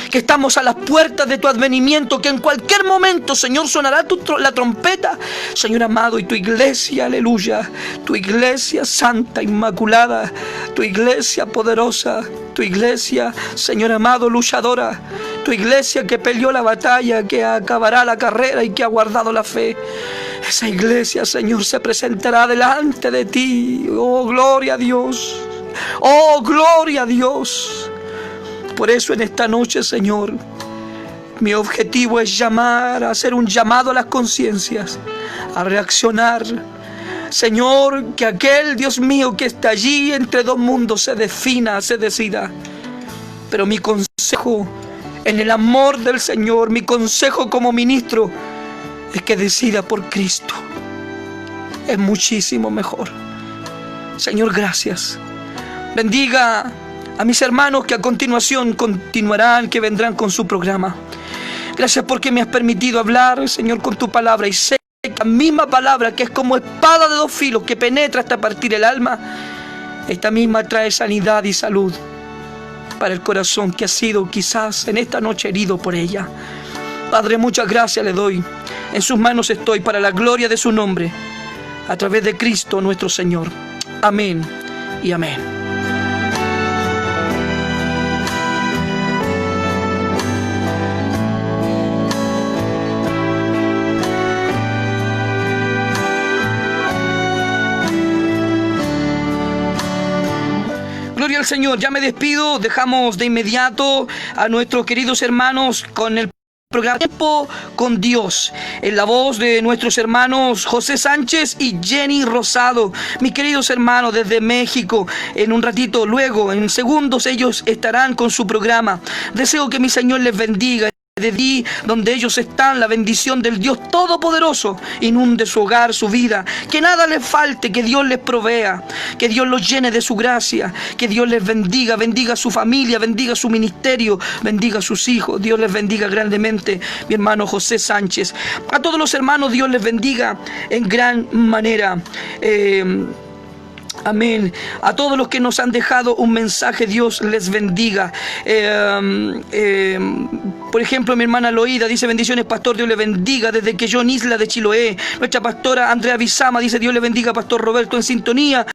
que estamos a las puertas de tu advenimiento, que en cualquier momento, Señor, sonará la trompeta, Señor amado, y tu iglesia, aleluya, tu iglesia santa, inmaculada, tu iglesia poderosa, tu iglesia, Señor amado, luchadora, tu iglesia que peleó la batalla, que acabará la carrera y que ha guardado la fe. Esa iglesia, Señor, se presentará delante de ti. Oh, gloria a Dios. Oh, gloria a Dios. Por eso en esta noche, Señor, mi objetivo es hacer un llamado a las conciencias, a reaccionar. Señor, que aquel Dios mío que está allí entre dos mundos se defina, se decida. Pero mi consejo en el amor del Señor, mi consejo como ministro, es que decida por Cristo. Es muchísimo mejor. Señor, gracias. Bendiga a mis hermanos que a continuación continuarán, que vendrán con su programa. Gracias porque me has permitido hablar, Señor, con tu palabra. Y sé que la misma palabra, que es como espada de dos filos, que penetra hasta partir el alma, esta misma trae sanidad y salud para el corazón que ha sido quizás en esta noche herido por ella. Padre, muchas gracias le doy. En sus manos estoy para la gloria de su nombre, a través de Cristo nuestro Señor. Amén y amén. Gloria al Señor. Ya me despido. Dejamos de inmediato a nuestros queridos hermanos con el programa Tiempo con Dios, en la voz de nuestros hermanos José Sánchez y Jenny Rosado. Mis queridos hermanos desde México, en un ratito, luego, en segundos, ellos estarán con su programa. Deseo que mi Señor les bendiga. De allí donde ellos están, la bendición del Dios Todopoderoso inunde su hogar, su vida, que nada les falte, que Dios les provea, que Dios los llene de su gracia, que Dios les bendiga, bendiga a su familia, bendiga su ministerio, bendiga a sus hijos. Dios les bendiga grandemente, mi hermano José Sánchez. A todos los hermanos, Dios les bendiga en gran manera. Amén. A todos los que nos han dejado un mensaje, Dios les bendiga. Por ejemplo, mi hermana Loida dice: bendiciones, pastor, Dios le bendiga. Desde que yo en Isla de Chiloé. Nuestra pastora Andrea Bizama dice: Dios le bendiga, pastor Roberto, en sintonía.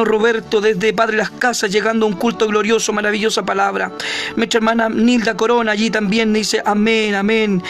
Roberto desde Padre Las Casas, llegando a un culto glorioso, maravillosa palabra. Nuestra hermana Nilda Corona allí también dice amén, amén.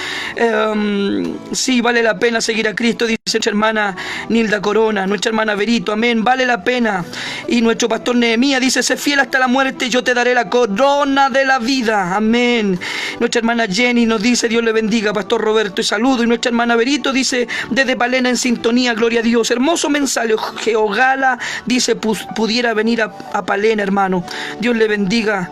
Sí, vale la pena seguir a Cristo, dice nuestra hermana Nilda Corona. Nuestra hermana Verito, amén, vale la pena. Y nuestro pastor Nehemías dice, sé fiel hasta la muerte, yo te daré la corona de la vida, amén. Nuestra hermana Jenny nos dice, Dios le bendiga, pastor Roberto, y saludo. Y nuestra hermana Verito dice, desde Palena en sintonía, gloria a Dios. Hermoso mensaje, Geogala dice, pudiera venir a Palena, hermano. Dios le bendiga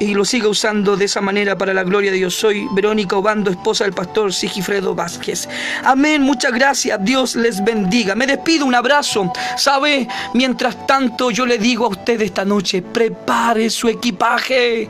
y lo siga usando de esa manera para la gloria de Dios. Soy Verónica Obando, esposa del pastor Sigifredo Vázquez. Amén, muchas gracias, Dios les bendiga. Me despido, un abrazo. ¿Sabe? Mientras tanto yo le digo a usted esta noche, prepare su equipaje.